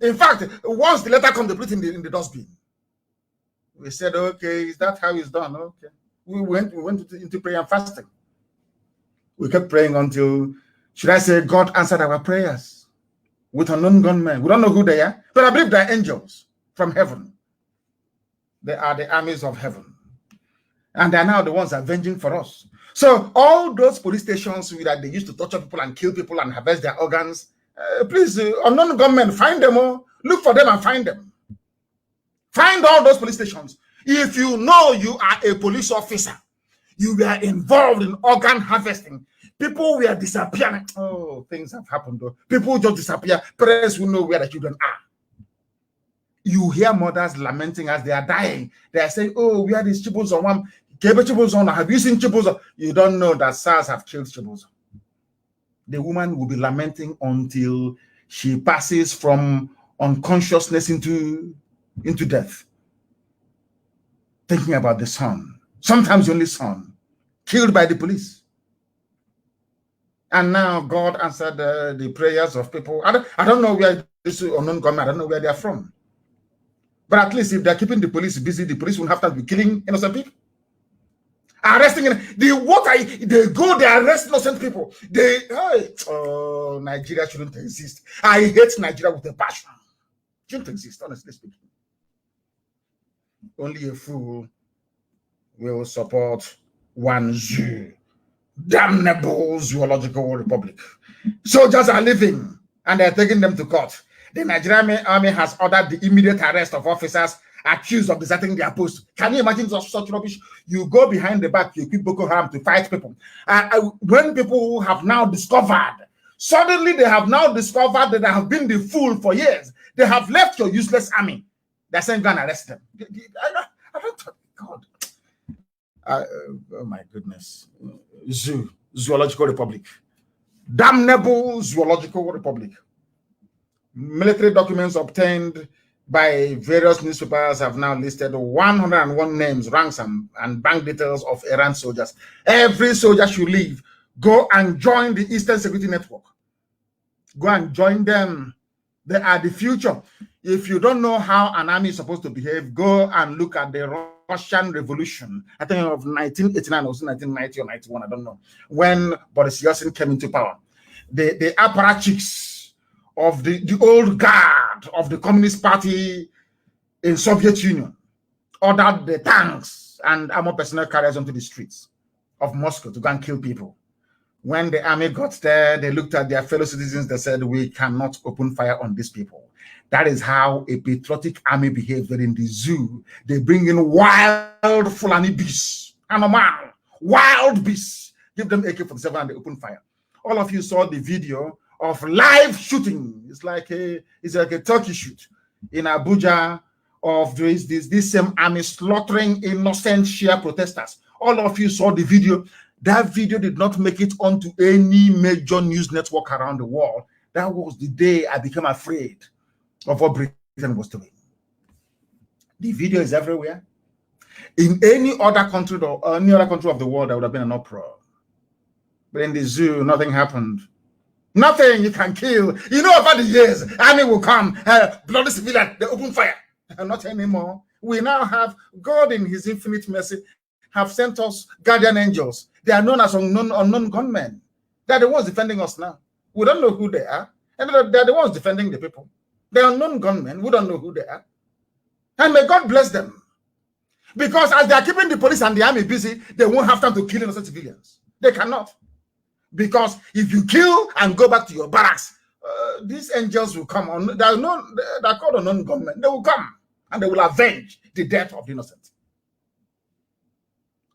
In fact, once the letter comes, they put it in the dustbin. We said, okay, is that how it's done? Okay. We went into prayer and fasting. We kept praying until, should I say, God answered our prayers with unknown gunmen. We don't know who they are, but I believe they're angels from heaven. They are the armies of heaven. And they're now the ones avenging for us. So all those police stations that they used to torture people and kill people and harvest their organs, please, unknown government, find them all. Look for them and find them. Find all those police stations. If you know you are a police officer, you were involved in organ harvesting, people were disappearing. Oh, things have happened though. People just disappear. Parents will know where the children are. You hear mothers lamenting as they are dying. They are saying, oh, we had these Chibuzon. Have you seen Chibuzon? You don't know that SARS have killed Chibuzon. The woman will be lamenting until she passes from unconsciousness into death. Thinking about the son, sometimes the only son, killed by the police. And now God answered the prayers of people. I don't know where this unknown government, I don't know where they are from. But at least if they're keeping the police busy, the police won't have to be killing innocent people. Arresting they go, they arrest innocent people. Nigeria shouldn't exist. I hate Nigeria with a passion. Shouldn't exist, honestly speaking. Only a fool will support one zoo. Damnable zoological republic. Soldiers are living and they're taking them to court. The Nigerian army has ordered the immediate arrest of officers accused of deserting their post. Can you imagine such rubbish? You go behind the back, you equip Boko Haram to fight people. When people have now discovered, suddenly they have now discovered that they have been the fool for years. They have left your useless army. They're saying, go and arrest them. I don't talk, God. Oh my goodness. Zoological Republic. Damnable Zoological Republic. Military documents obtained by various newspapers have now listed 101 names, ranks, and bank details of Iran soldiers. Every soldier should leave. Go and join the Eastern Security Network. Go and join them. They are the future. If you don't know how an army is supposed to behave, go and look at the Russian Revolution. I think of 1989 or 1990 or 91, I don't know, when Boris Yeltsin came into power. The apparatchiks of the old guard of the Communist Party in Soviet Union ordered the tanks and armored personnel carriers onto the streets of Moscow to go and kill people. When the army got there, they looked at their fellow citizens, they said, we cannot open fire on these people. That is how a patriotic army behaves. They're in the zoo. They bring in wild Fulani beasts, animal, wild beasts. Give them AK-47 and they open fire. All of you saw the video of live shooting. It's like a turkey shoot in Abuja of this same army slaughtering innocent Shia protesters. All of you saw the video. That video did not make it onto any major news network around the world. That was the day I became afraid of what Britain was doing. The video is everywhere. In any other country or any other country of the world, there would have been an uproar. But in the zoo, nothing happened. Nothing you can kill. You know, over the years, army will come, bloody civilian, they open fire. Not anymore. We now have God in his infinite mercy have sent us guardian angels. They are known as unknown gunmen. They're the ones defending us now. We don't know who they are. And they're the ones defending the people. They're unknown gunmen. We don't know who they are. And may God bless them. Because as they are keeping the police and the army busy, they won't have time to kill innocent civilians. They cannot. Because if you kill and go back to your barracks, these angels will come on. They're called unknown gunmen. They will come and they will avenge the death of the innocent.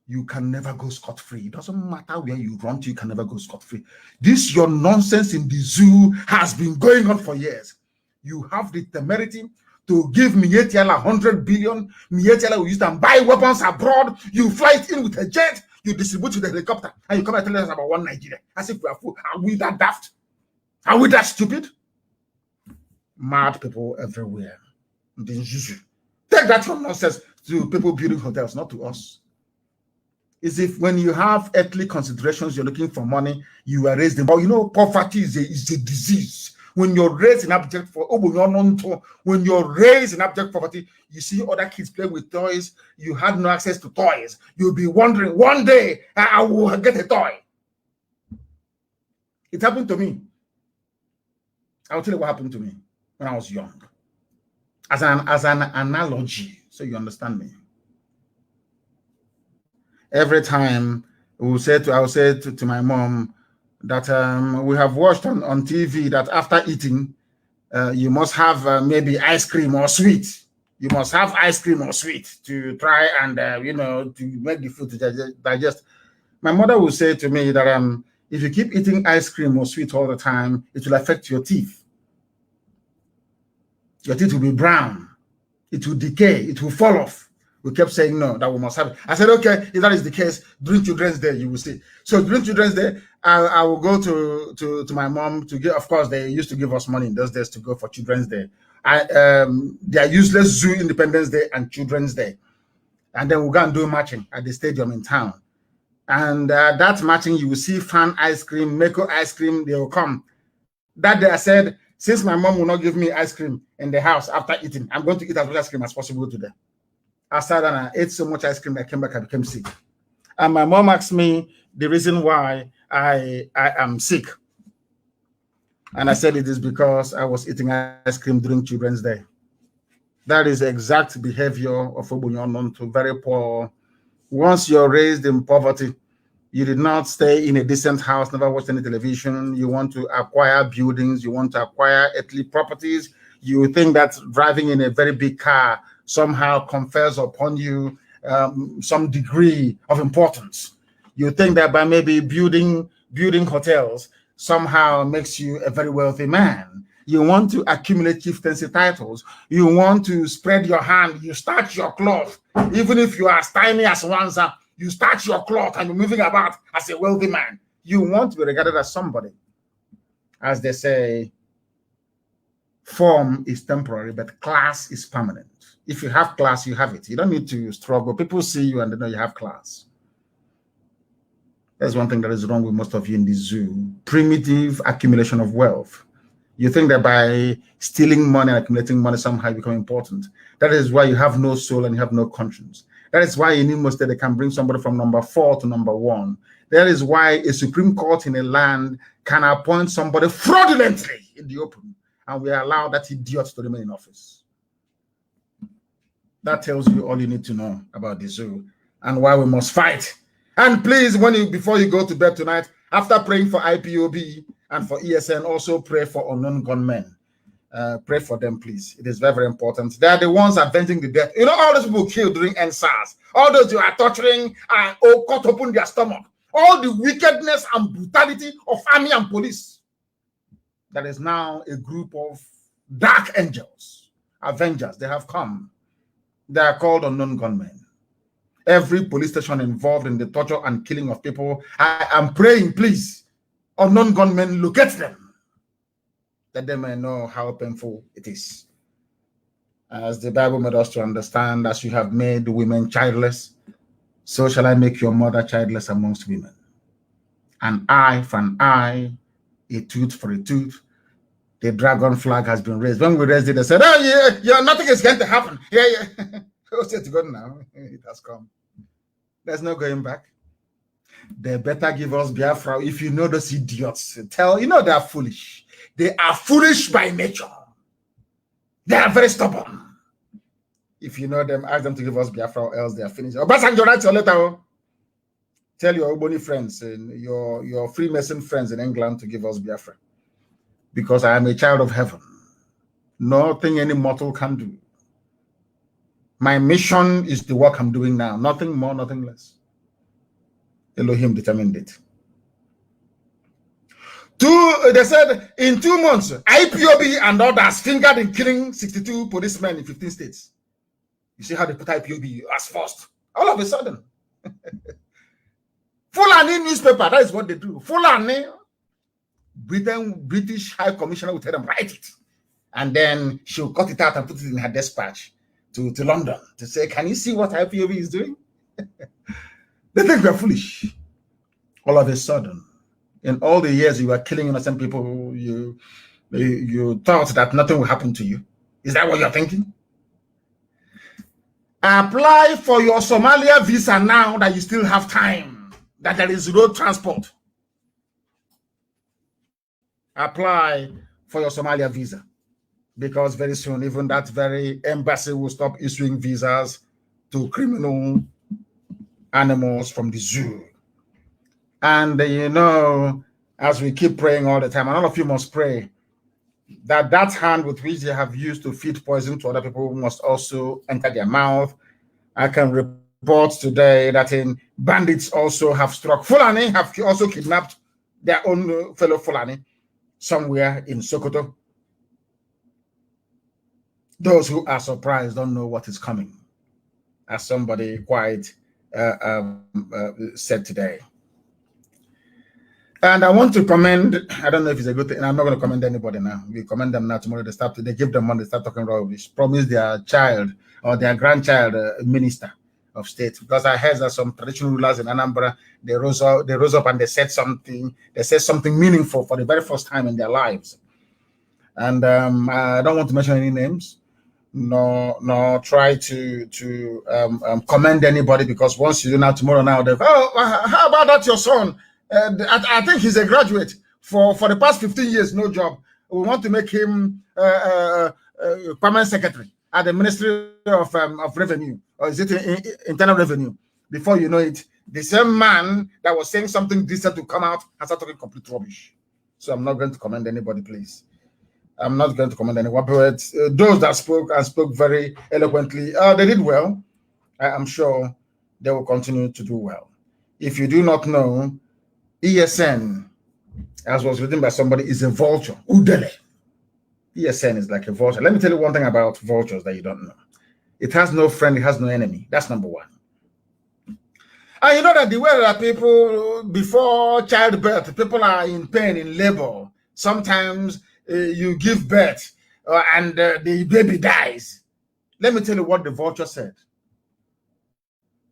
You can never go scot-free. It doesn't matter where you run to, you can never go scot-free. This your nonsense in the zoo has been going on for years. You have the temerity to give Mietiala 100 billion. Mietiala will use them buy weapons abroad. You fly it in with a jet, you distribute with a helicopter, and you come and tell us about one Nigeria. As if we are fool. Are we that daft? Are we that stupid? Mad people everywhere. Take that from nonsense to people building hotels, not to us. Is if when you have earthly considerations, you're looking for money, you are raised in. But you know, poverty is a disease. When you're raised in abject when you're raised in abject poverty, you see other kids play with toys. You had no access to toys. You'll be wondering, one day I will get a toy. It happened to me. I'll tell you what happened to me when I was young. As an analogy, so you understand me. Every time I will say to my mom that we have watched on TV that after eating, you must have maybe ice cream or sweet. You must have ice cream or sweet to try and, to make the food to digest. My mother will say to me that if you keep eating ice cream or sweet all the time, it will affect your teeth. Your teeth will be brown. It will decay. It will fall off. We kept saying no, that we must have it. I said, okay, if that is the case, during Children's Day, you will see. So during Children's Day, I will go to my mom to get, of course, they used to give us money in those days to go for Children's Day. They are useless Zoo Independence Day and Children's Day. And then we'll go and do matching at the stadium in town. And that matching, you will see Fan ice cream, Mako ice cream, they will come. That day I said, since my mom will not give me ice cream in the house after eating, I'm going to eat as much ice cream as possible today. I sat and I ate so much ice cream that I came back, I became sick. And my mom asked me the reason why I am sick. And I said it is because I was eating ice cream during Children's Day. That is the exact behavior of Obunyonon to very poor. Once you're raised in poverty, you did not stay in a decent house, never watched any television, you want to acquire buildings, you want to acquire earthly properties, you think that driving in a very big car somehow confers upon you some degree of importance. You think that by maybe building hotels somehow makes you a very wealthy man. You want to accumulate chieftaincy titles. You want to spread your hand. You start your cloth. Even if you are as tiny as Wanza, you start your cloth and you're moving about as a wealthy man. You want to be regarded as somebody. As they say, form is temporary, but class is permanent. If you have class, you have it. You don't need to struggle. People see you and they know you have class. That's one thing that is wrong with most of you in the zoo. Primitive accumulation of wealth. You think that by stealing money and accumulating money somehow you become important. That is why you have no soul and you have no conscience. That is why in Imo State they can bring somebody from number 4 to number 1. That is why a Supreme Court in a land can appoint somebody fraudulently in the open, and we allow that idiot to remain in office. That tells you all you need to know about the zoo and why we must fight. And please, before you go to bed tonight, after praying for IPOB and for ESN, also pray for unknown gunmen. Pray for them, please. It is very, very important. They are the ones avenging the death. You know, all those people killed during NSAS, all those you are torturing and cut open their stomach, all the wickedness and brutality of army and police. That is now a group of dark angels, avengers. They have come. They are called unknown gunmen. Every police station involved in the torture and killing of people, I am praying, please, unknown gunmen, locate them, that they may know how painful it is. As the Bible made us to understand, as you have made women childless, so shall I make your mother childless amongst women. An eye for an eye, a tooth for a tooth. The dragon flag has been raised. When we raised it, they said, oh, yeah, nothing is going to happen. Yeah. Go say to God now. It has come. There's no going back. They better give us Biafra. If you know those idiots, they are foolish. They are foolish by nature. They are very stubborn. If you know them, ask them to give us Biafra or else they are finished. Obasanjo, write your letter. Tell your Ogboni friends and your Freemason friends in England to give us Biafra. Because I am a child of heaven. Nothing any mortal can do. My mission is the work I'm doing now. Nothing more, nothing less. Elohim determined it. They said in 2 months, IPOB and others fingered in killing 62 policemen in 15 states. You see how they put IPOB as first. All of a sudden. Fulani newspaper, that is what they do. Fulani, British High Commissioner will tell them, write it. And then she'll cut it out and put it in her dispatch to London to say, can you see what IPOB is doing? They think we're foolish. All of a sudden, in all the years you were killing innocent people, you thought that nothing will happen to you. Is that what you're thinking? Apply for your Somalia visa now that you still have time, that there is road transport. Apply for your Somalia visa, because very soon even that very embassy will stop issuing visas to criminal animals from the zoo. And you know, as we keep praying all the time, and all of you must pray, that hand with which they have used to feed poison to other people must also enter their mouth. I can report today that in bandits also have struck. Fulani have also kidnapped their own fellow Fulani somewhere in Sokoto. Those who are surprised don't know what is coming, as somebody quite said today. And I want to commend, I don't know if it's a good thing, I'm not going to commend anybody now. We commend them now. Tomorrow they give them money, they start talking rubbish, promise their child or their grandchild a minister of state. Because I heard that some traditional rulers in Anambra, they rose up and they said something meaningful for the very first time in their lives. And I don't want to mention any names, nor try to commend anybody, because once you do now, tomorrow now, they're, oh, how about that your son? I think he's a graduate for the past 15 years, no job. We want to make him permanent secretary at the Ministry of Revenue, or is it Internal Revenue? Before you know it, the same man that was saying something decent to come out and start talking complete rubbish. So I'm not going to commend anybody, please. I'm not going to commend anyone, but those that spoke very eloquently, they did well. I'm sure they will continue to do well. If you do not know, ESN, as was written by somebody, is a vulture. Udele. ESN is like a vulture. Let me tell you one thing about vultures that you don't know. It has no friend, it has no enemy. That's number one. And you know that the way that people, before childbirth, people are in pain, in labor. Sometimes you give birth and the baby dies. Let me tell you what the vulture said.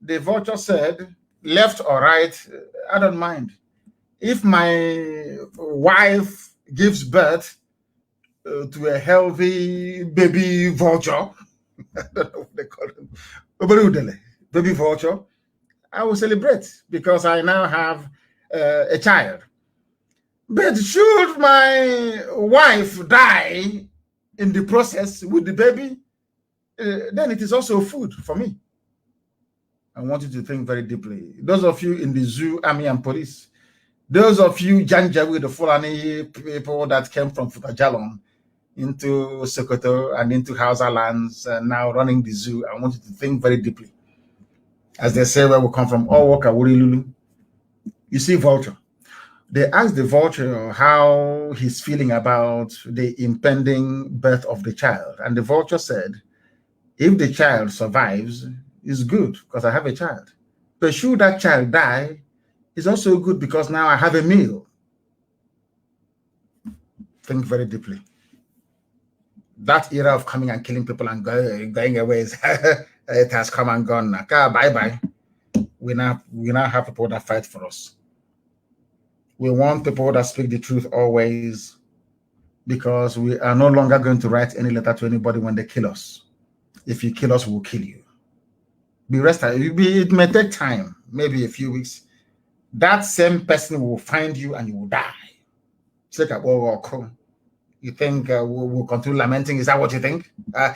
The vulture said, left or right, I don't mind. If my wife gives birth to a healthy baby vulture, I don't know what they call them, baby vulture, I will celebrate because I now have a child. But should my wife die in the process with the baby, then it is also food for me. I want you to think very deeply. Those of you in the zoo, army, and police, those of you Janjaweed, the Fulani people that came from Futajalon into Sokoto and into Hausa lands, now running the zoo, I want you to think very deeply. As they say, where we come from, all Waka Wuri Lulu. You see, vulture. They asked the vulture how he's feeling about the impending birth of the child. And the vulture said, if the child survives, it's good because I have a child. But should that child die, it's also good because now I have a meal. Think very deeply. That era of coming and killing people and going away, it has come and gone. Bye-bye. We now have people that fight for us. We want people that speak the truth always, because we are no longer going to write any letter to anybody when they kill us. If you kill us, we'll kill you. Be rest. It may take time, maybe a few weeks. That same person will find you and you will die. You think we'll continue lamenting? Is that what you think?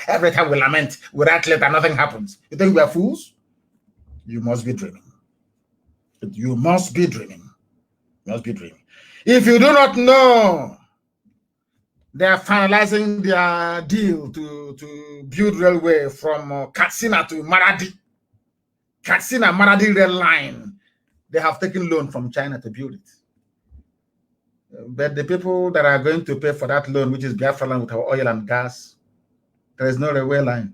Every time we lament, we write letter, nothing happens. You think we are fools? You must be dreaming. You must be dreaming. You must be dreaming. If you do not know, they are finalizing their deal to build railway from Katsina to Maradi. Katsina Maradi rail line. They have taken loan from China to build it. But the people that are going to pay for that loan, which is Biafra land with our oil and gas, there is no railway line.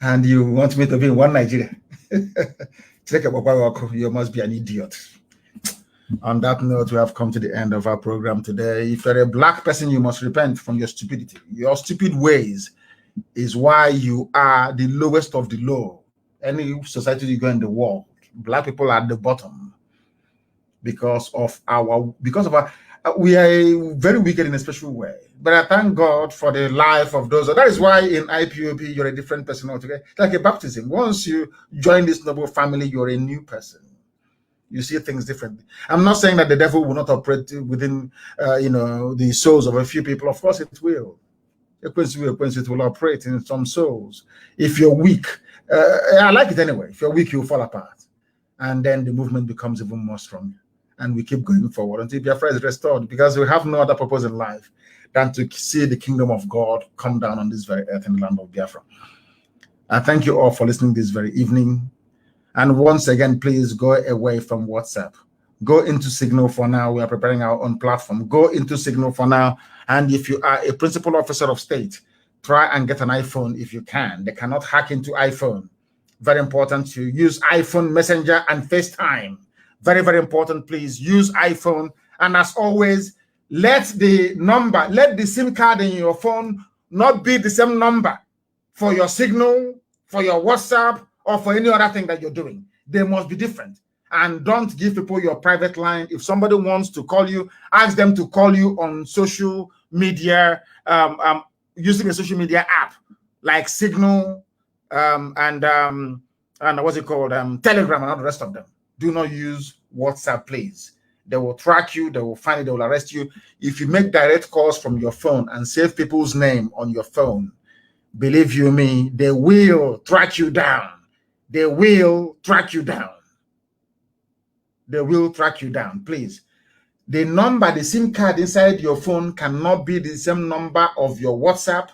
And you want me to be in one Nigeria? You must be an idiot. On that note, we have come to the end of our program today. If you're a black person, you must repent from your stupidity. Your stupid ways is why you are the lowest of the low. Any society you go in the world, black people are at the bottom because of our we are very wicked in a special way. But I thank God for the life of those. That is why in IPOB you're a different person altogether. Like a baptism. Once you join this noble family, you're a new person. You see things differently. I'm not saying that the devil will not operate within the souls of a few people. Of course it will. It will operate in some souls. If you're weak, I like it anyway. If you're weak, you'll fall apart. and then the movement becomes even more strong. And we keep going forward until Biafra is restored, because we have no other purpose in life than to see the kingdom of God come down on this very earth in the land of Biafra. I thank you all for listening this very evening. And once again, please go away from WhatsApp. Go into Signal for now. We are preparing our own platform. Go into Signal for now. And if you are a principal officer of state, try and get an iPhone if you can. They cannot hack into iPhone. Very important to use iPhone Messenger and FaceTime. Very, very important. Please use iPhone. And as always, let the SIM card in your phone not be the same number for your Signal, for your WhatsApp, or for any other thing that you're doing. They must be different. And don't give people your private line. If somebody wants to call you, ask them to call you on social media, using a social media app like Signal and what's it called, Telegram and all the rest of them. Do not use WhatsApp, please. They will track you. They will find it. They will arrest you. If you make direct calls from your phone and save people's name on your phone, believe you me, they will track you down. They will track you down. They will track you down, please. The number, the SIM card inside your phone cannot be the same number of your WhatsApp,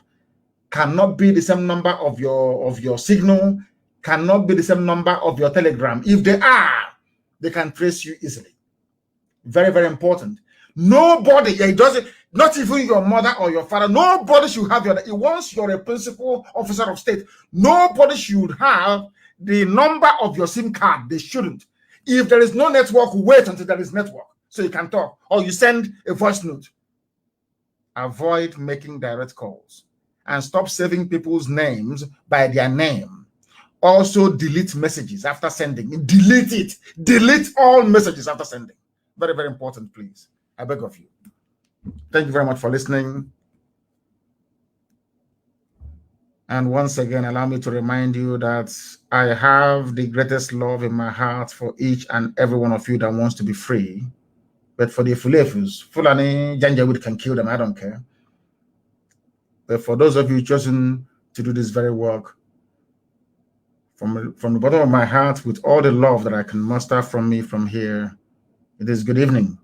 cannot be the same number of your Signal, cannot be the same number of your Telegram. If they are, they can trace you easily. Very, very important. Nobody, it doesn't, not even your mother or your father, nobody should have once you're a principal officer of state, nobody should have the number of your SIM card. They shouldn't. If there is no network, wait until there is network so you can talk, or you send a voice note. Avoid making direct calls and stop saving people's names by their name. Also delete messages after sending. Delete it. Delete all messages after sending. Very, very important, please. I beg of you. Thank you very much for listening. And once again, allow me to remind you that I have the greatest love in my heart for each and every one of you that wants to be free. But for the Fulefus, Fulani, Janjaweed can kill them, I don't care. But for those of you chosen to do this very work, from the bottom of my heart, with all the love that I can muster from me from here, it is good evening.